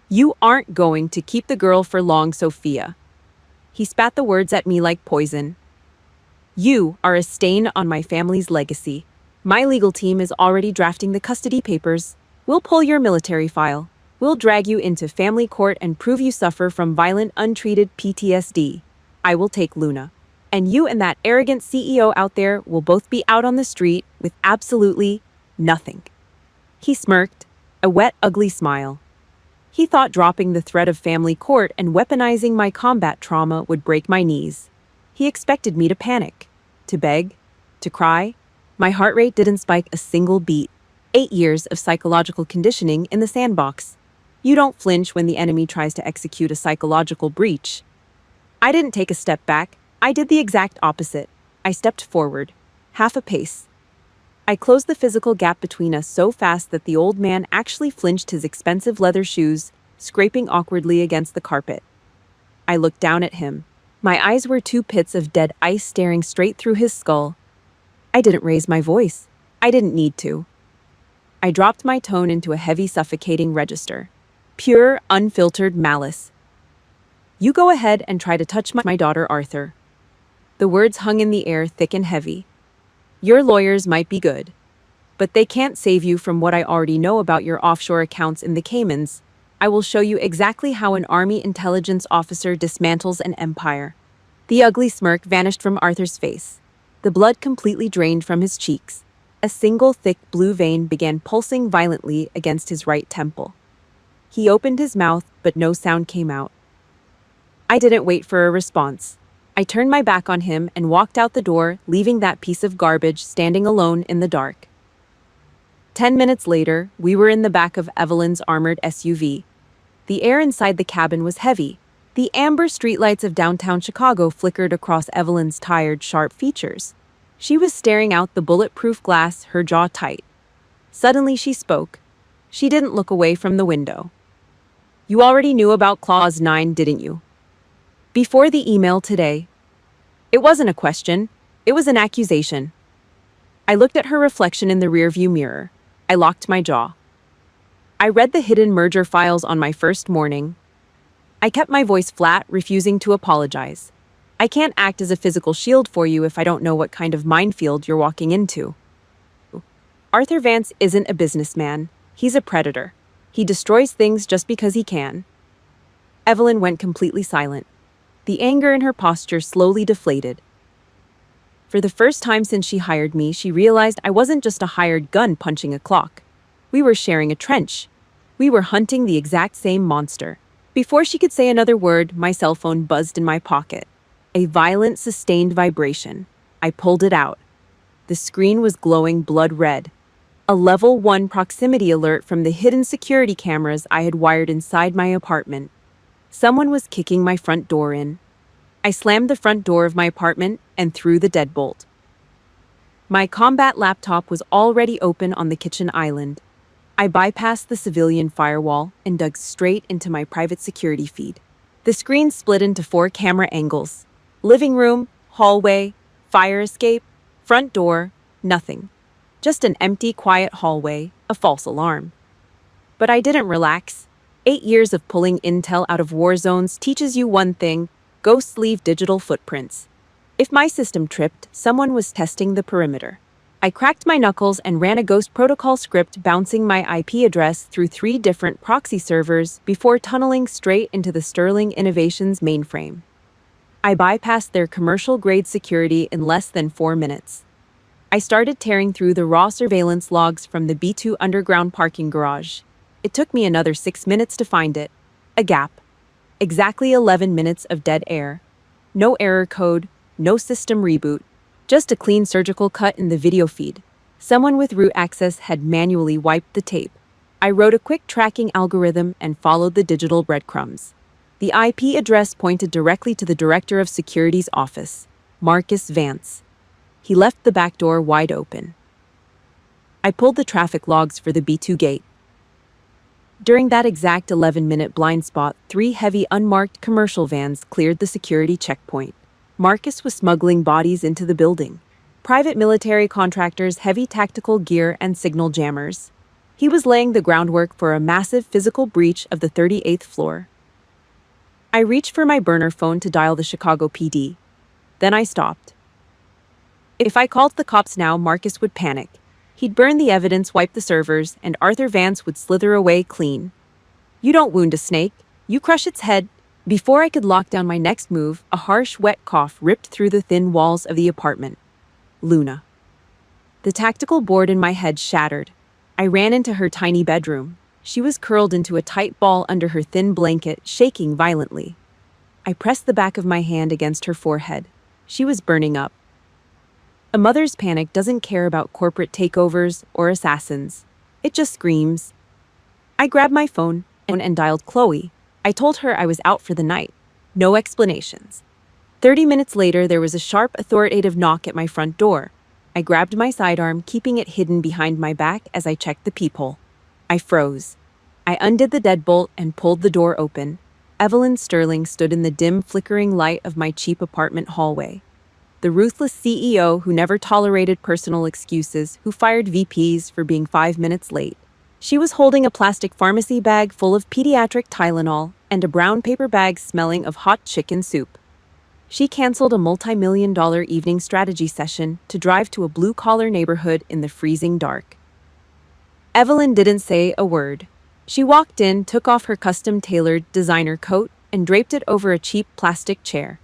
"You aren't going to keep the girl for long, Sophia." He spat the words at me like poison. "You are a stain on my family's legacy. My legal team is already drafting the custody papers. We'll pull your military file. We'll drag you into family court and prove you suffer from violent, untreated PTSD. I will take Luna. And you and that arrogant CEO out there will both be out on the street with absolutely nothing." He smirked, a wet, ugly smile. He thought dropping the threat of family court and weaponizing my combat trauma would break my knees. He expected me to panic, to beg, to cry. My heart rate didn't spike a single beat. 8 years of psychological conditioning in the sandbox. You don't flinch when the enemy tries to execute a psychological breach. I didn't take a step back. I did the exact opposite. I stepped forward, half a pace. I closed the physical gap between us so fast that the old man actually flinched his expensive leather shoes, scraping awkwardly against the carpet. I looked down at him. My eyes were two pits of dead ice staring straight through his skull. I didn't raise my voice. I didn't need to. I dropped my tone into a heavy, suffocating register. Pure, unfiltered malice. "You go ahead and try to touch my daughter, Arthur." The words hung in the air, thick and heavy. "Your lawyers might be good, but they can't save you from what I already know about your offshore accounts in the Caymans. I will show you exactly how an army intelligence officer dismantles an empire." The ugly smirk vanished from Arthur's face. The blood completely drained from his cheeks. A single thick blue vein began pulsing violently against his right temple. He opened his mouth, but no sound came out. I didn't wait for a response. I turned my back on him and walked out the door, leaving that piece of garbage standing alone in the dark. 10 minutes later, we were in the back of Evelyn's armored SUV. The air inside the cabin was heavy. The amber streetlights of downtown Chicago flickered across Evelyn's tired, sharp features. She was staring out the bulletproof glass, her jaw tight. Suddenly she spoke. She didn't look away from the window. "You already knew about Clause 9, didn't you?" "Before the email today." It wasn't a question. It was an accusation. I looked at her reflection in the rearview mirror. I locked my jaw. I read the hidden merger files on my first morning. I kept my voice flat, refusing to apologize. I can't act as a physical shield for you if I don't know what kind of minefield you're walking into. Arthur Vance isn't a businessman. He's a predator. He destroys things just because he can. Evelyn went completely silent. The anger in her posture slowly deflated. For the first time since she hired me, she realized I wasn't just a hired gun punching a clock. We were sharing a trench. We were hunting the exact same monster. Before she could say another word, my cell phone buzzed in my pocket. A violent, sustained vibration. I pulled it out. The screen was glowing blood red. A level 1 proximity alert from the hidden security cameras I had wired inside my apartment. Someone was kicking my front door in. I slammed the front door of my apartment and threw the deadbolt. My combat laptop was already open on the kitchen island. I bypassed the civilian firewall and dug straight into my private security feed. The screen split into 4 camera angles. Living room, hallway, fire escape, front door, nothing. Just an empty, quiet hallway, a false alarm. But I didn't relax. 8 years of pulling intel out of war zones teaches you one thing: ghosts leave digital footprints. If my system tripped, someone was testing the perimeter. I cracked my knuckles and ran a ghost protocol script bouncing my IP address through 3 different proxy servers before tunneling straight into the Sterling Innovations mainframe. I bypassed their commercial-grade security in less than 4 minutes. I started tearing through the raw surveillance logs from the B2 underground parking garage. It took me another 6 minutes to find it. A gap. Exactly 11 minutes of dead air. No error code, no system reboot. Just a clean surgical cut in the video feed. Someone with root access had manually wiped the tape. I wrote a quick tracking algorithm and followed the digital breadcrumbs. The IP address pointed directly to the Director of Security's office, Marcus Vance. He left the back door wide open. I pulled the traffic logs for the B2 gate. During that exact 11-minute blind spot, 3 heavy unmarked commercial vans cleared the security checkpoint. Marcus was smuggling bodies into the building. Private military contractors, heavy tactical gear, and signal jammers. He was laying the groundwork for a massive physical breach of the 38th floor. I reached for my burner phone to dial the Chicago PD. Then I stopped. If I called the cops now, Marcus would panic. He'd burn the evidence, wipe the servers, and Arthur Vance would slither away clean. You don't wound a snake, you crush its head. Before I could lock down my next move, a harsh, wet cough ripped through the thin walls of the apartment. Luna. The tactical board in my head shattered. I ran into her tiny bedroom. She was curled into a tight ball under her thin blanket, shaking violently. I pressed the back of my hand against her forehead. She was burning up. A mother's panic doesn't care about corporate takeovers or assassins. It just screams. I grabbed my phone and dialed Chloe. I told her I was out for the night. No explanations. 30 minutes later, there was a sharp, authoritative knock at my front door. I grabbed my sidearm, keeping it hidden behind my back as I checked the peephole. I froze. I undid the deadbolt and pulled the door open. Evelyn Sterling stood in the dim, flickering light of my cheap apartment hallway. The ruthless CEO who never tolerated personal excuses, who fired VPs for being 5 minutes late. She was holding a plastic pharmacy bag full of pediatric Tylenol and a brown paper bag smelling of hot chicken soup. She canceled a multi-million-dollar evening strategy session to drive to a blue-collar neighborhood in the freezing dark. Evelyn didn't say a word. She walked in, took off her custom-tailored designer coat, and draped it over a cheap plastic chair.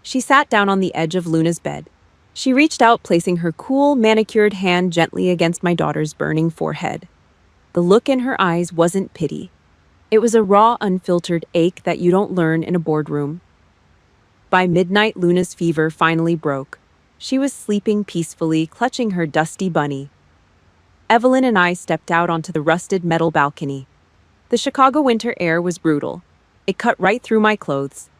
She sat down on the edge of Luna's bed. She reached out, placing her cool, manicured hand gently against my daughter's burning forehead. The look in her eyes wasn't pity. It was a raw, unfiltered ache that you don't learn in a boardroom. By midnight, Luna's fever finally broke. She was sleeping peacefully, clutching her dusty bunny. Evelyn and I stepped out onto the rusted metal balcony. The Chicago winter air was brutal. It cut right through my clothes.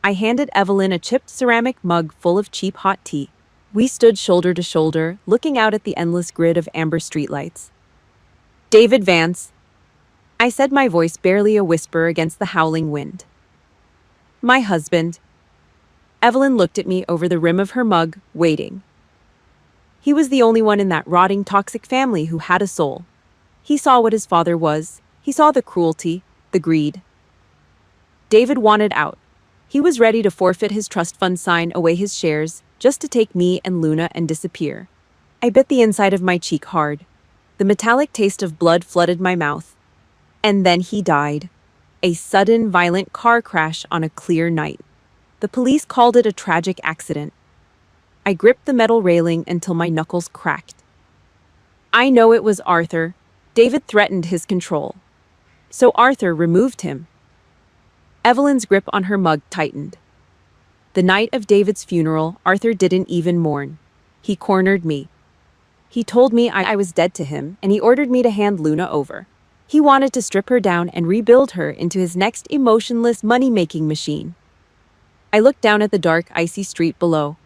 I handed Evelyn a chipped ceramic mug full of cheap hot tea. We stood shoulder to shoulder, looking out at the endless grid of amber streetlights. David Vance, I said, my voice barely a whisper against the howling wind. My husband. Evelyn looked at me over the rim of her mug, waiting. He was the only one in that rotting, toxic family who had a soul. He saw what his father was. He saw the cruelty, the greed. David wanted out. He was ready to forfeit his trust fund, sign away his shares, just to take me and Luna and disappear. I bit the inside of my cheek hard. The metallic taste of blood flooded my mouth. And then he died. A sudden, violent car crash on a clear night. The police called it a tragic accident. I gripped the metal railing until my knuckles cracked. I know it was Arthur. David threatened his control. So Arthur removed him. Evelyn's grip on her mug tightened. The night of David's funeral, Arthur didn't even mourn. He cornered me. He told me I was dead to him, and he ordered me to hand Luna over. He wanted to strip her down and rebuild her into his next emotionless money-making machine. I looked down at the dark, icy street below.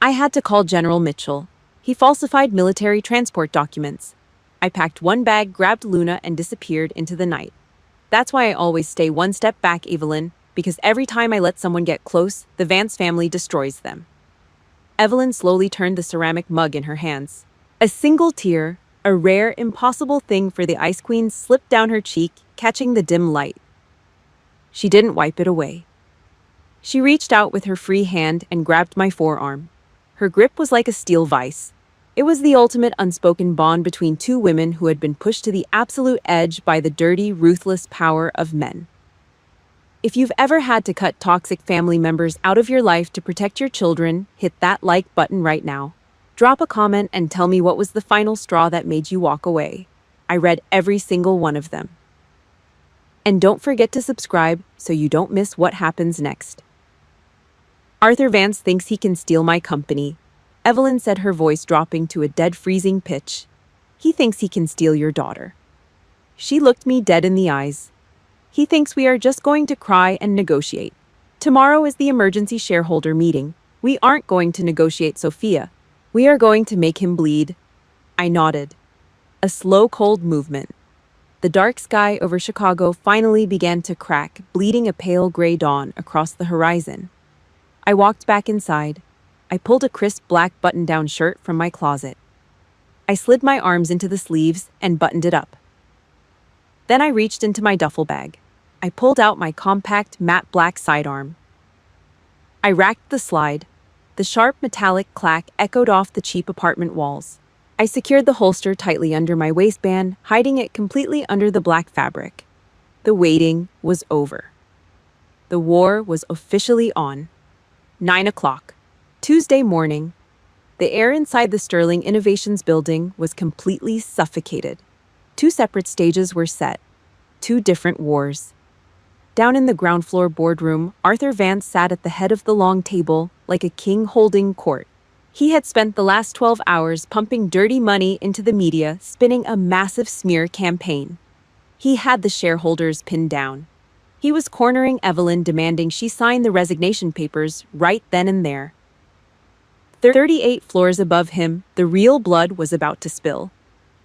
I had to call General Mitchell. He falsified military transport documents. I packed one bag, grabbed Luna, and disappeared into the night. That's why I always stay one step back, Evelyn, because every time I let someone get close, the Vance family destroys them. Evelyn slowly turned the ceramic mug in her hands. A single tear, a rare, impossible thing for the Ice Queen, slipped down her cheek, catching the dim light. She didn't wipe it away. She reached out with her free hand and grabbed my forearm. Her grip was like a steel vise. It was the ultimate unspoken bond between two women who had been pushed to the absolute edge by the dirty, ruthless power of men. If you've ever had to cut toxic family members out of your life to protect your children, hit that like button right now. Drop a comment and tell me what was the final straw that made you walk away. I read every single one of them. And don't forget to subscribe so you don't miss what happens next. Arthur Vance thinks he can steal my company. Evelyn said, her voice dropping to a dead freezing pitch. He thinks he can steal your daughter. She looked me dead in the eyes. He thinks we are just going to cry and negotiate. Tomorrow is the emergency shareholder meeting. We aren't going to negotiate, Sophia. We are going to make him bleed. I nodded. A slow, cold movement. The dark sky over Chicago finally began to crack, bleeding a pale gray dawn across the horizon. I walked back inside. I pulled a crisp black button-down shirt from my closet. I slid my arms into the sleeves and buttoned it up. Then I reached into my duffel bag. I pulled out my compact, matte black sidearm. I racked the slide. The sharp metallic clack echoed off the cheap apartment walls. I secured the holster tightly under my waistband, hiding it completely under the black fabric. The waiting was over. The war was officially on. 9 o'clock. Tuesday morning. The air inside the Sterling Innovations building was completely suffocated. 2 separate stages were set. 2 different wars. Down in the ground floor boardroom, Arthur Vance sat at the head of the long table like a king holding court. He had spent the last 12 hours pumping dirty money into the media, spinning a massive smear campaign. He had the shareholders pinned down. He was cornering Evelyn, demanding she sign the resignation papers right then and there. 38 floors above him, the real blood was about to spill.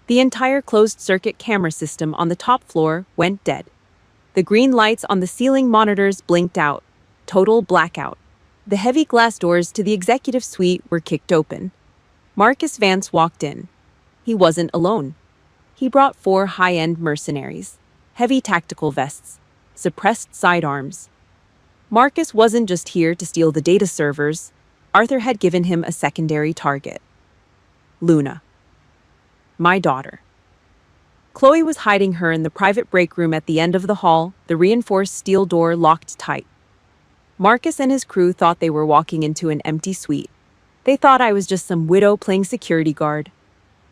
The entire closed-circuit camera system on the top floor went dead. The green lights on the ceiling monitors blinked out. Total blackout. The heavy glass doors to the executive suite were kicked open. Marcus Vance walked in. He wasn't alone. He brought 4 high-end mercenaries, heavy tactical vests, suppressed sidearms. Marcus wasn't just here to steal the data servers. Arthur had given him a secondary target. Luna. My daughter. Chloe was hiding her in the private break room at the end of the hall, the reinforced steel door locked tight. Marcus and his crew thought they were walking into an empty suite. They thought I was just some widow playing security guard.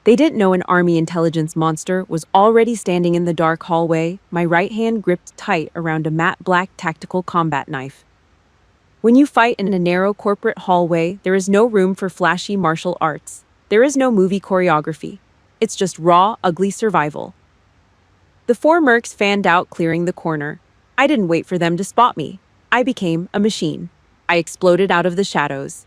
They didn't know an army intelligence monster was already standing in the dark hallway, my right hand gripped tight around a matte black tactical combat knife. When you fight in a narrow corporate hallway, there is no room for flashy martial arts. There is no movie choreography. It's just raw, ugly survival. The 4 mercs fanned out, clearing the corner. I didn't wait for them to spot me. I became a machine. I exploded out of the shadows.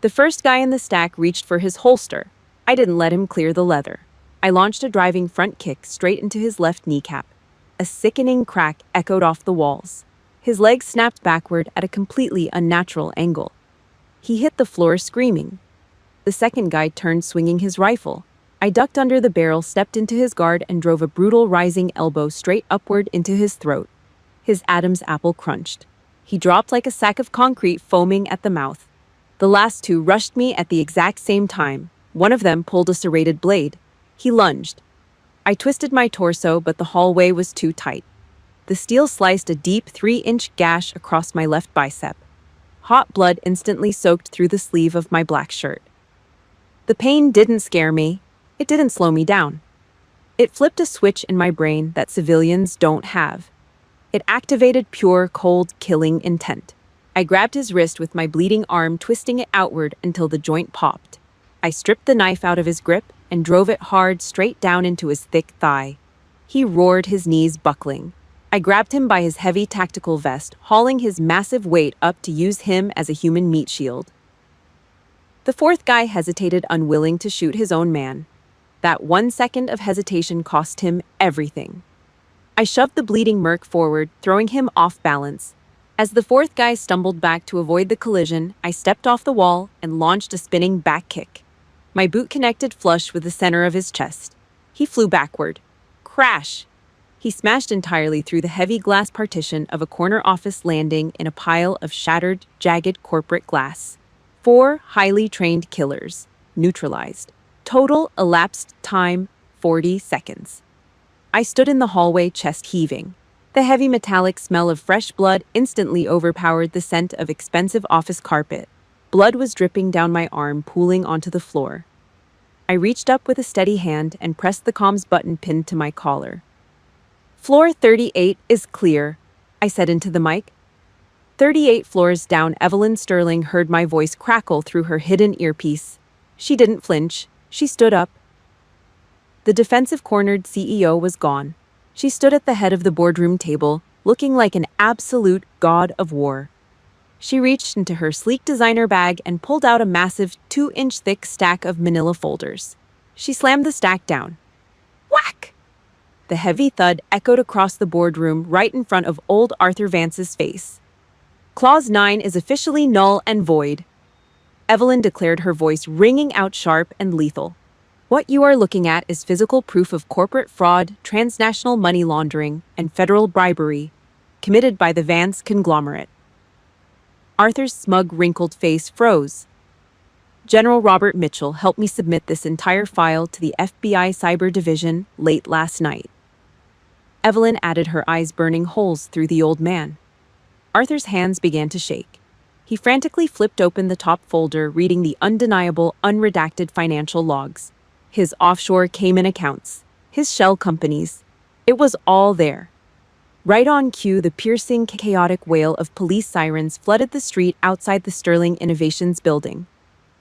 The first guy in the stack reached for his holster. I didn't let him clear the leather. I launched a driving front kick straight into his left kneecap. A sickening crack echoed off the walls. His legs snapped backward at a completely unnatural angle. He hit the floor screaming. The second guy turned, swinging his rifle. I ducked under the barrel, stepped into his guard, and drove a brutal rising elbow straight upward into his throat. His Adam's apple crunched. He dropped like a sack of concrete, foaming at the mouth. The last 2 rushed me at the exact same time. One of them pulled a serrated blade. He lunged. I twisted my torso, but the hallway was too tight. The steel sliced a deep 3-inch gash across my left bicep. Hot blood instantly soaked through the sleeve of my black shirt. The pain didn't scare me. It didn't slow me down. It flipped a switch in my brain that civilians don't have. It activated pure, cold, killing intent. I grabbed his wrist with my bleeding arm, twisting it outward until the joint popped. I stripped the knife out of his grip and drove it hard straight down into his thick thigh. He roared, his knees buckling. I grabbed him by his heavy tactical vest, hauling his massive weight up to use him as a human meat shield. The 4th guy hesitated, unwilling to shoot his own man. That 1 second of hesitation cost him everything. I shoved the bleeding merc forward, throwing him off balance. As the 4th guy stumbled back to avoid the collision, I stepped off the wall and launched a spinning back kick. My boot connected flush with the center of his chest. He flew backward. Crash! He smashed entirely through the heavy glass partition of a corner office, landing in a pile of shattered, jagged corporate glass. 4 highly trained killers. Neutralized. Total elapsed time, 40 seconds. I stood in the hallway, chest heaving. The heavy metallic smell of fresh blood instantly overpowered the scent of expensive office carpet. Blood was dripping down my arm, pooling onto the floor. I reached up with a steady hand and pressed the comms button pinned to my collar. "Floor 38 is clear," I said into the mic. 38 floors down, Evelyn Sterling heard my voice crackle through her hidden earpiece. She didn't flinch. She stood up. The defensive cornered CEO was gone. She stood at the head of the boardroom table, looking like an absolute god of war. She reached into her sleek designer bag and pulled out a massive 2-inch thick stack of manila folders. She slammed the stack down. Whack! The heavy thud echoed across the boardroom right in front of old Arthur Vance's face. Clause 9 is officially null and void, Evelyn declared, her voice ringing out sharp and lethal. What you are looking at is physical proof of corporate fraud, transnational money laundering, and federal bribery committed by the Vance conglomerate. Arthur's smug, wrinkled face froze. General Robert Mitchell helped me submit this entire file to the FBI Cyber Division late last night. Evelyn added, her eyes burning holes through the old man. Arthur's hands began to shake. He frantically flipped open the top folder, reading the undeniable, unredacted financial logs. His offshore Cayman accounts, his shell companies. It was all there. Right on cue, the piercing, chaotic wail of police sirens flooded the street outside the Sterling Innovations building.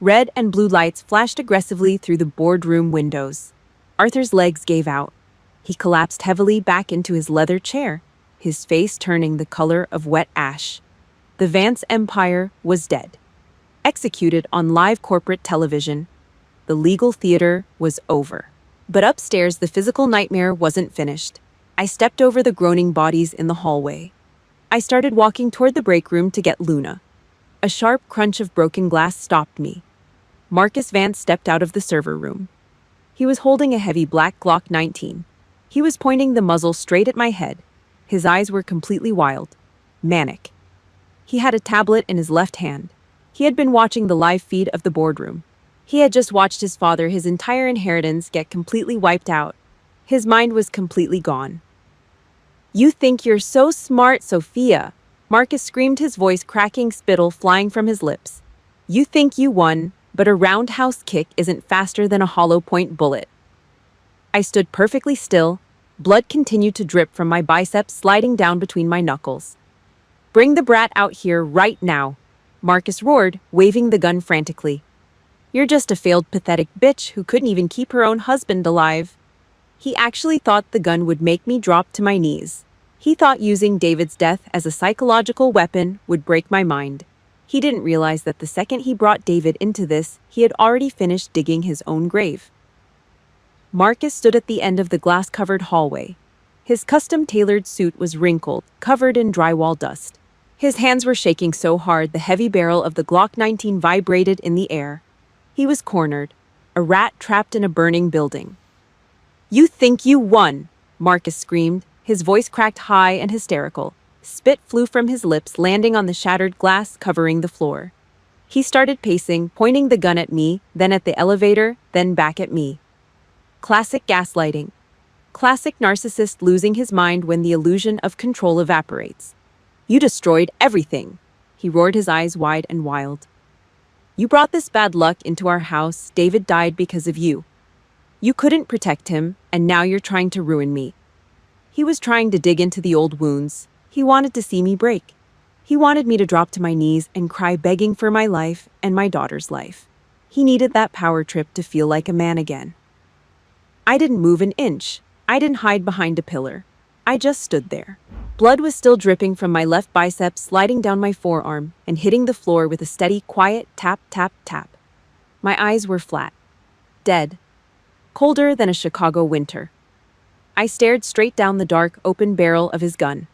Red and blue lights flashed aggressively through the boardroom windows. Arthur's legs gave out. He collapsed heavily back into his leather chair, his face turning the color of wet ash. The Vance empire was dead. Executed on live corporate television. The legal theater was over. But upstairs, the physical nightmare wasn't finished. I stepped over the groaning bodies in the hallway. I started walking toward the break room to get Luna. A sharp crunch of broken glass stopped me. Marcus Vance stepped out of the server room. He was holding a heavy black Glock 19. He was pointing the muzzle straight at my head. His eyes were completely wild, manic. He had a tablet in his left hand. He had been watching the live feed of the boardroom. He had just watched his father, his entire inheritance, get completely wiped out. His mind was completely gone. "You think you're so smart, Sophia," Marcus screamed, his voice cracking, spittle flying from his lips. "You think you won, but a roundhouse kick isn't faster than a hollow point bullet." I stood perfectly still. Blood continued to drip from my biceps, sliding down between my knuckles. "Bring the brat out here right now," Marcus roared, waving the gun frantically. "You're just a failed, pathetic bitch who couldn't even keep her own husband alive." He actually thought the gun would make me drop to my knees. He thought using David's death as a psychological weapon would break my mind. He didn't realize that the second he brought David into this, he had already finished digging his own grave. Marcus stood at the end of the glass-covered hallway. His custom-tailored suit was wrinkled, covered in drywall dust. His hands were shaking so hard the heavy barrel of the Glock 19 vibrated in the air. He was cornered, a rat trapped in a burning building. "You think you won," Marcus screamed, his voice cracked high and hysterical. Spit flew from his lips, landing on the shattered glass covering the floor. He started pacing, pointing the gun at me, then at the elevator, then back at me. Classic gaslighting. Classic narcissist losing his mind when the illusion of control evaporates. "You destroyed everything," he roared, his eyes wide and wild. "You brought this bad luck into our house. David died because of you. You couldn't protect him, and now you're trying to ruin me." He was trying to dig into the old wounds. He wanted to see me break. He wanted me to drop to my knees and cry, begging for my life and my daughter's life. He needed that power trip to feel like a man again. I didn't move an inch. I didn't hide behind a pillar. I just stood there. Blood was still dripping from my left bicep, sliding down my forearm and hitting the floor with a steady, quiet tap, tap, tap. My eyes were flat, dead, colder than a Chicago winter. I stared straight down the dark, open barrel of his gun.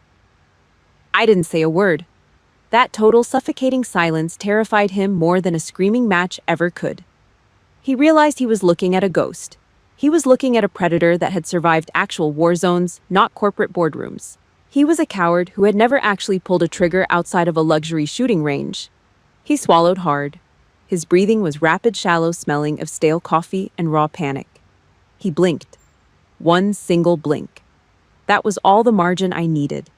I didn't say a word. That total, suffocating silence terrified him more than a screaming match ever could. He realized he was looking at a ghost. He was looking at a predator that had survived actual war zones, not corporate boardrooms. He was a coward who had never actually pulled a trigger outside of a luxury shooting range. He swallowed hard. His breathing was rapid, shallow, smelling of stale coffee and raw panic. He blinked. One single blink. That was all the margin I needed.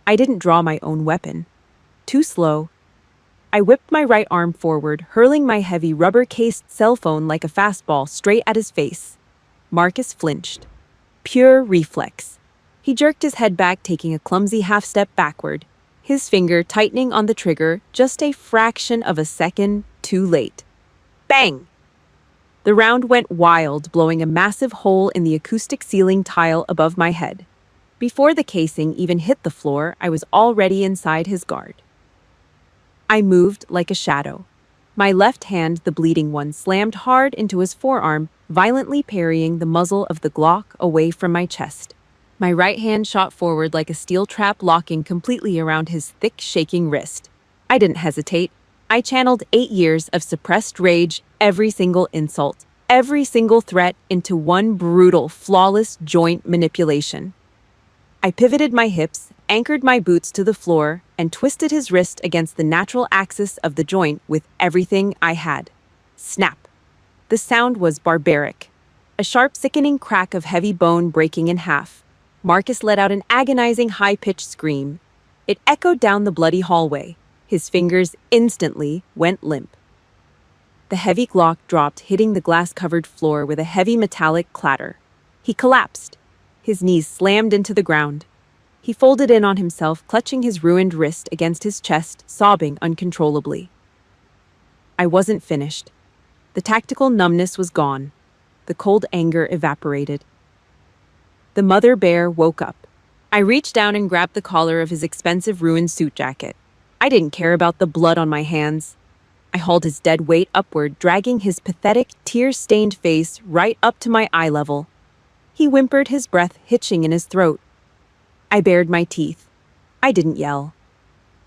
I didn't draw my own weapon. Too slow. I whipped my right arm forward, hurling my heavy rubber-cased cell phone like a fastball straight at his face. Marcus flinched. Pure reflex. He jerked his head back, taking a clumsy half-step backward, his finger tightening on the trigger just a fraction of a second too late. Bang! The round went wild, blowing a massive hole in the acoustic ceiling tile above my head. Before the casing even hit the floor, I was already inside his guard. I moved like a shadow. My left hand, the bleeding one, slammed hard into his forearm, violently parrying the muzzle of the Glock away from my chest. My right hand shot forward like a steel trap, locking completely around his thick, shaking wrist. I didn't hesitate. I channeled 8 years of suppressed rage, every single insult, every single threat into one brutal, flawless joint manipulation. I pivoted my hips, anchored my boots to the floor, and twisted his wrist against the natural axis of the joint with everything I had. Snap! The sound was barbaric. A sharp, sickening crack of heavy bone breaking in half. Marcus let out an agonizing, high-pitched scream. It echoed down the bloody hallway. His fingers instantly went limp. The heavy Glock dropped, hitting the glass-covered floor with a heavy metallic clatter. He collapsed. His knees slammed into the ground. He folded in on himself, clutching his ruined wrist against his chest, sobbing uncontrollably. I wasn't finished. The tactical numbness was gone. The cold anger evaporated. The mother bear woke up. I reached down and grabbed the collar of his expensive ruined suit jacket. I didn't care about the blood on my hands. I hauled his dead weight upward, dragging his pathetic, tear-stained face right up to my eye level. He whimpered, his breath hitching in his throat. I bared my teeth. I didn't yell.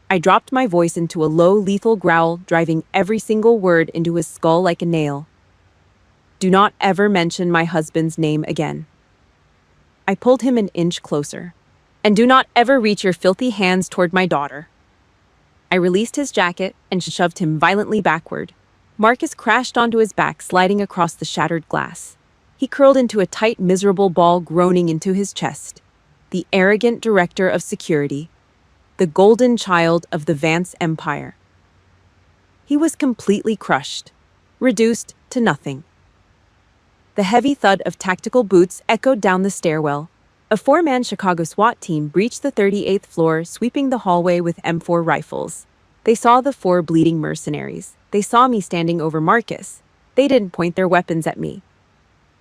I dropped my voice into a low, lethal growl, driving every single word into his skull like a nail. Do not ever mention my husband's name again. I pulled him an inch closer. And do not ever reach your filthy hands toward my daughter. I released his jacket and shoved him violently backward. Marcus crashed onto his back, sliding across the shattered glass. He curled into a tight, miserable ball, groaning into his chest. The arrogant director of security. The golden child of the Vance Empire. He was completely crushed, reduced to nothing. The heavy thud of tactical boots echoed down the stairwell. A 4-man Chicago SWAT team breached the 38th floor, sweeping the hallway with M4 rifles. They saw the 4 bleeding mercenaries. They saw me standing over Marcus. They didn't point their weapons at me.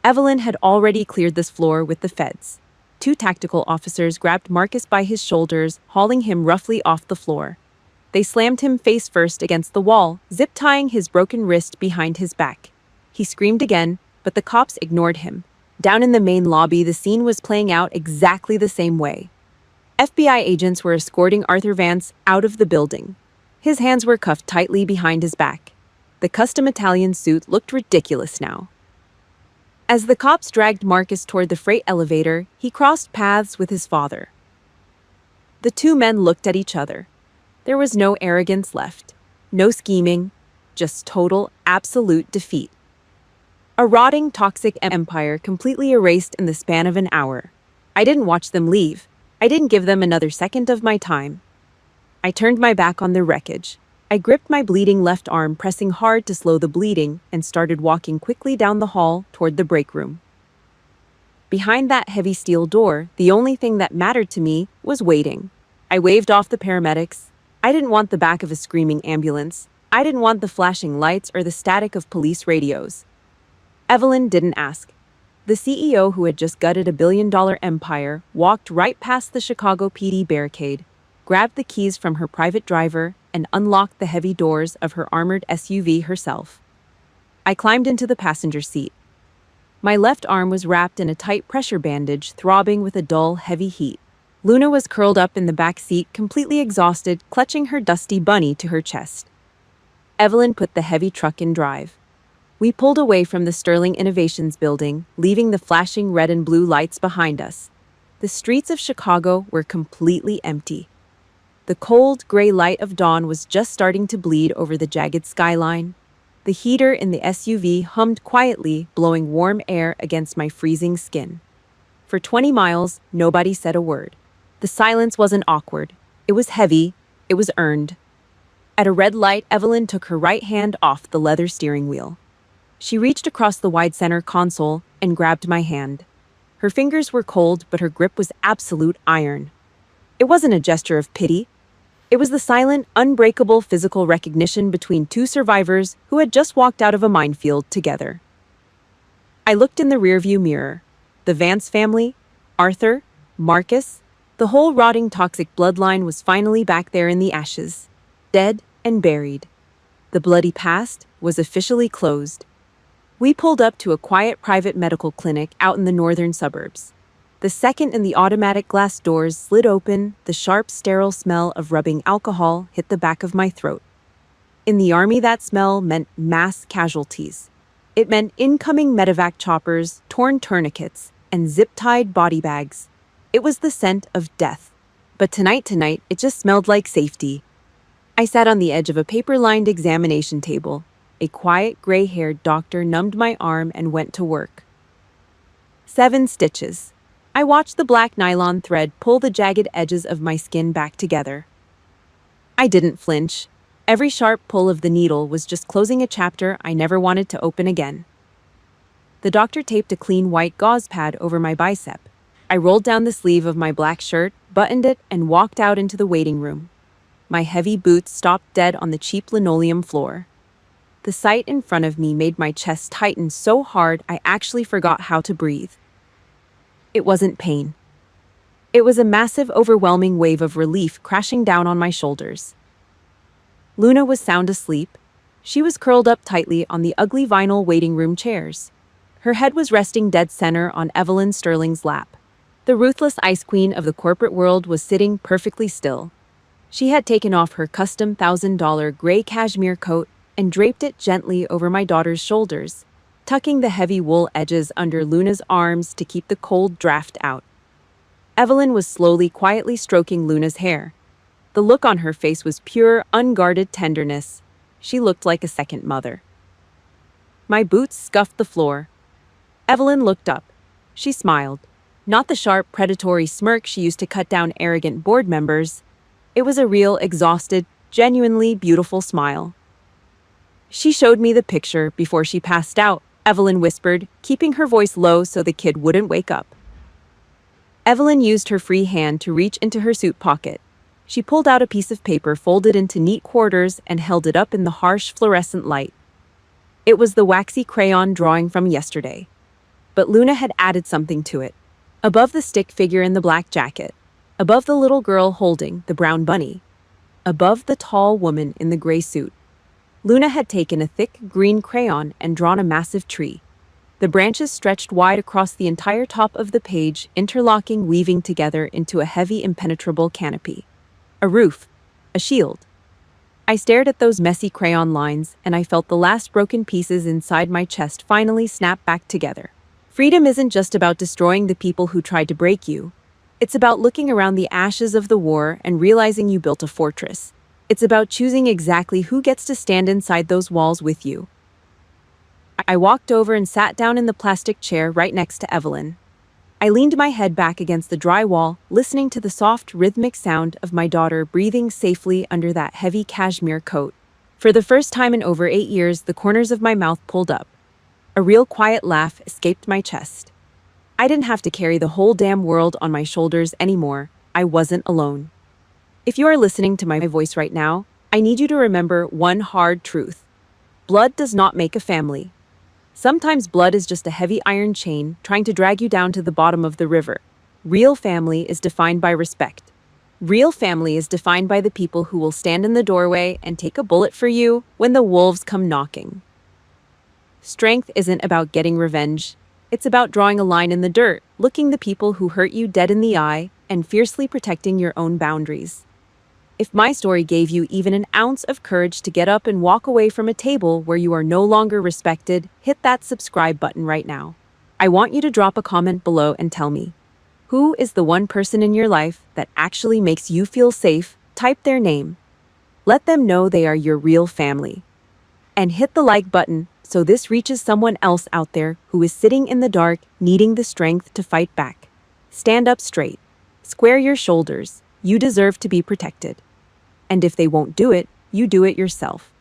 Evelyn had already cleared this floor with the feds. 2 tactical officers grabbed Marcus by his shoulders, hauling him roughly off the floor. They slammed him face first against the wall, zip-tying his broken wrist behind his back. He screamed again, but the cops ignored him. Down in the main lobby, the scene was playing out exactly the same way. FBI agents were escorting Arthur Vance out of the building. His hands were cuffed tightly behind his back. The custom Italian suit looked ridiculous now. As the cops dragged Marcus toward the freight elevator, he crossed paths with his father. The 2 men looked at each other. There was no arrogance left, no scheming, just total, absolute defeat. A rotting, toxic empire completely erased in the span of an hour. I didn't watch them leave. I didn't give them another second of my time. I turned my back on the wreckage. I gripped my bleeding left arm, pressing hard to slow the bleeding, and started walking quickly down the hall toward the break room. Behind that heavy steel door, the only thing that mattered to me was waiting. I waved off the paramedics. I didn't want the back of a screaming ambulance. I didn't want the flashing lights or the static of police radios. Evelyn didn't ask. The CEO, who had just gutted a billion-dollar empire, walked right past the Chicago PD barricade, grabbed the keys from her private driver, and unlocked the heavy doors of her armored SUV herself. I climbed into the passenger seat. My left arm was wrapped in a tight pressure bandage, throbbing with a dull, heavy heat. Luna was curled up in the back seat, completely exhausted, clutching her dusty bunny to her chest. Evelyn put the heavy truck in drive. We pulled away from the Sterling Innovations building, leaving the flashing red and blue lights behind us. The streets of Chicago were completely empty. The cold, gray light of dawn was just starting to bleed over the jagged skyline. The heater in the SUV hummed quietly, blowing warm air against my freezing skin. For 20 miles, nobody said a word. The silence wasn't awkward. It was heavy. It was earned. At a red light, Evelyn took her right hand off the leather steering wheel. She reached across the wide center console and grabbed my hand. Her fingers were cold, but her grip was absolute iron. It wasn't a gesture of pity. It was the silent, unbreakable physical recognition between 2 survivors who had just walked out of a minefield together. I looked in the rearview mirror. The Vance family, Arthur, Marcus, the whole rotting toxic bloodline was finally back there in the ashes, dead and buried. The bloody past was officially closed. We pulled up to a quiet private medical clinic out in the northern suburbs. The second the automatic glass doors slid open, the sharp, sterile smell of rubbing alcohol hit the back of my throat. In the army, that smell meant mass casualties. It meant incoming medevac choppers, torn tourniquets, and zip-tied body bags. It was the scent of death. But tonight, it just smelled like safety. I sat on the edge of a paper-lined examination table. A quiet, gray-haired doctor numbed my arm and went to work. 7 stitches. I watched the black nylon thread pull the jagged edges of my skin back together. I didn't flinch. Every sharp pull of the needle was just closing a chapter I never wanted to open again. The doctor taped a clean white gauze pad over my bicep. I rolled down the sleeve of my black shirt, buttoned it, and walked out into the waiting room. My heavy boots stopped dead on the cheap linoleum floor. The sight in front of me made my chest tighten so hard I actually forgot how to breathe. It wasn't pain. It was a massive, overwhelming wave of relief crashing down on my shoulders. Luna was sound asleep. She was curled up tightly on the ugly vinyl waiting room chairs. Her head was resting dead center on Evelyn Sterling's lap. The ruthless ice queen of the corporate world was sitting perfectly still. She had taken off her custom $1,000 gray cashmere coat and draped it gently over my daughter's shoulders, tucking the heavy wool edges under Luna's arms to keep the cold draft out. Evelyn was slowly, quietly stroking Luna's hair. The look on her face was pure, unguarded tenderness. She looked like a second mother. My boots scuffed the floor. Evelyn looked up. She smiled. Not the sharp, predatory smirk she used to cut down arrogant board members. It was a real, exhausted, genuinely beautiful smile. "She showed me the picture before she passed out," Evelyn whispered, keeping her voice low so the kid wouldn't wake up. Evelyn used her free hand to reach into her suit pocket. She pulled out a piece of paper folded into neat quarters and held it up in the harsh fluorescent light. It was the waxy crayon drawing from yesterday. But Luna had added something to it. Above the stick figure in the black jacket, above the little girl holding the brown bunny, above the tall woman in the gray suit, Luna had taken a thick green crayon and drawn a massive tree. The branches stretched wide across the entire top of the page, interlocking, weaving together into a heavy, impenetrable canopy. A roof, a shield. I stared at those messy crayon lines, and I felt the last broken pieces inside my chest finally snap back together. Freedom isn't just about destroying the people who tried to break you. It's about looking around the ashes of the war and realizing you built a fortress. It's about choosing exactly who gets to stand inside those walls with you. I walked over and sat down in the plastic chair right next to Evelyn. I leaned my head back against the dry wall, listening to the soft, rhythmic sound of my daughter breathing safely under that heavy cashmere coat. For the first time in over 8 years, the corners of my mouth pulled up. A real quiet laugh escaped my chest. I didn't have to carry the whole damn world on my shoulders anymore. I wasn't alone. If you are listening to my voice right now, I need you to remember one hard truth. Blood does not make a family. Sometimes blood is just a heavy iron chain trying to drag you down to the bottom of the river. Real family is defined by respect. Real family is defined by the people who will stand in the doorway and take a bullet for you when the wolves come knocking. Strength isn't about getting revenge. It's about drawing a line in the dirt, looking the people who hurt you dead in the eye, and fiercely protecting your own boundaries. If my story gave you even an ounce of courage to get up and walk away from a table where you are no longer respected, hit that subscribe button right now. I want you to drop a comment below and tell me, who is the one person in your life that actually makes you feel safe? Type their name. Let them know they are your real family. And hit the like button so this reaches someone else out there who is sitting in the dark, needing the strength to fight back. Stand up straight. Square your shoulders. You deserve to be protected. And if they won't do it, you do it yourself.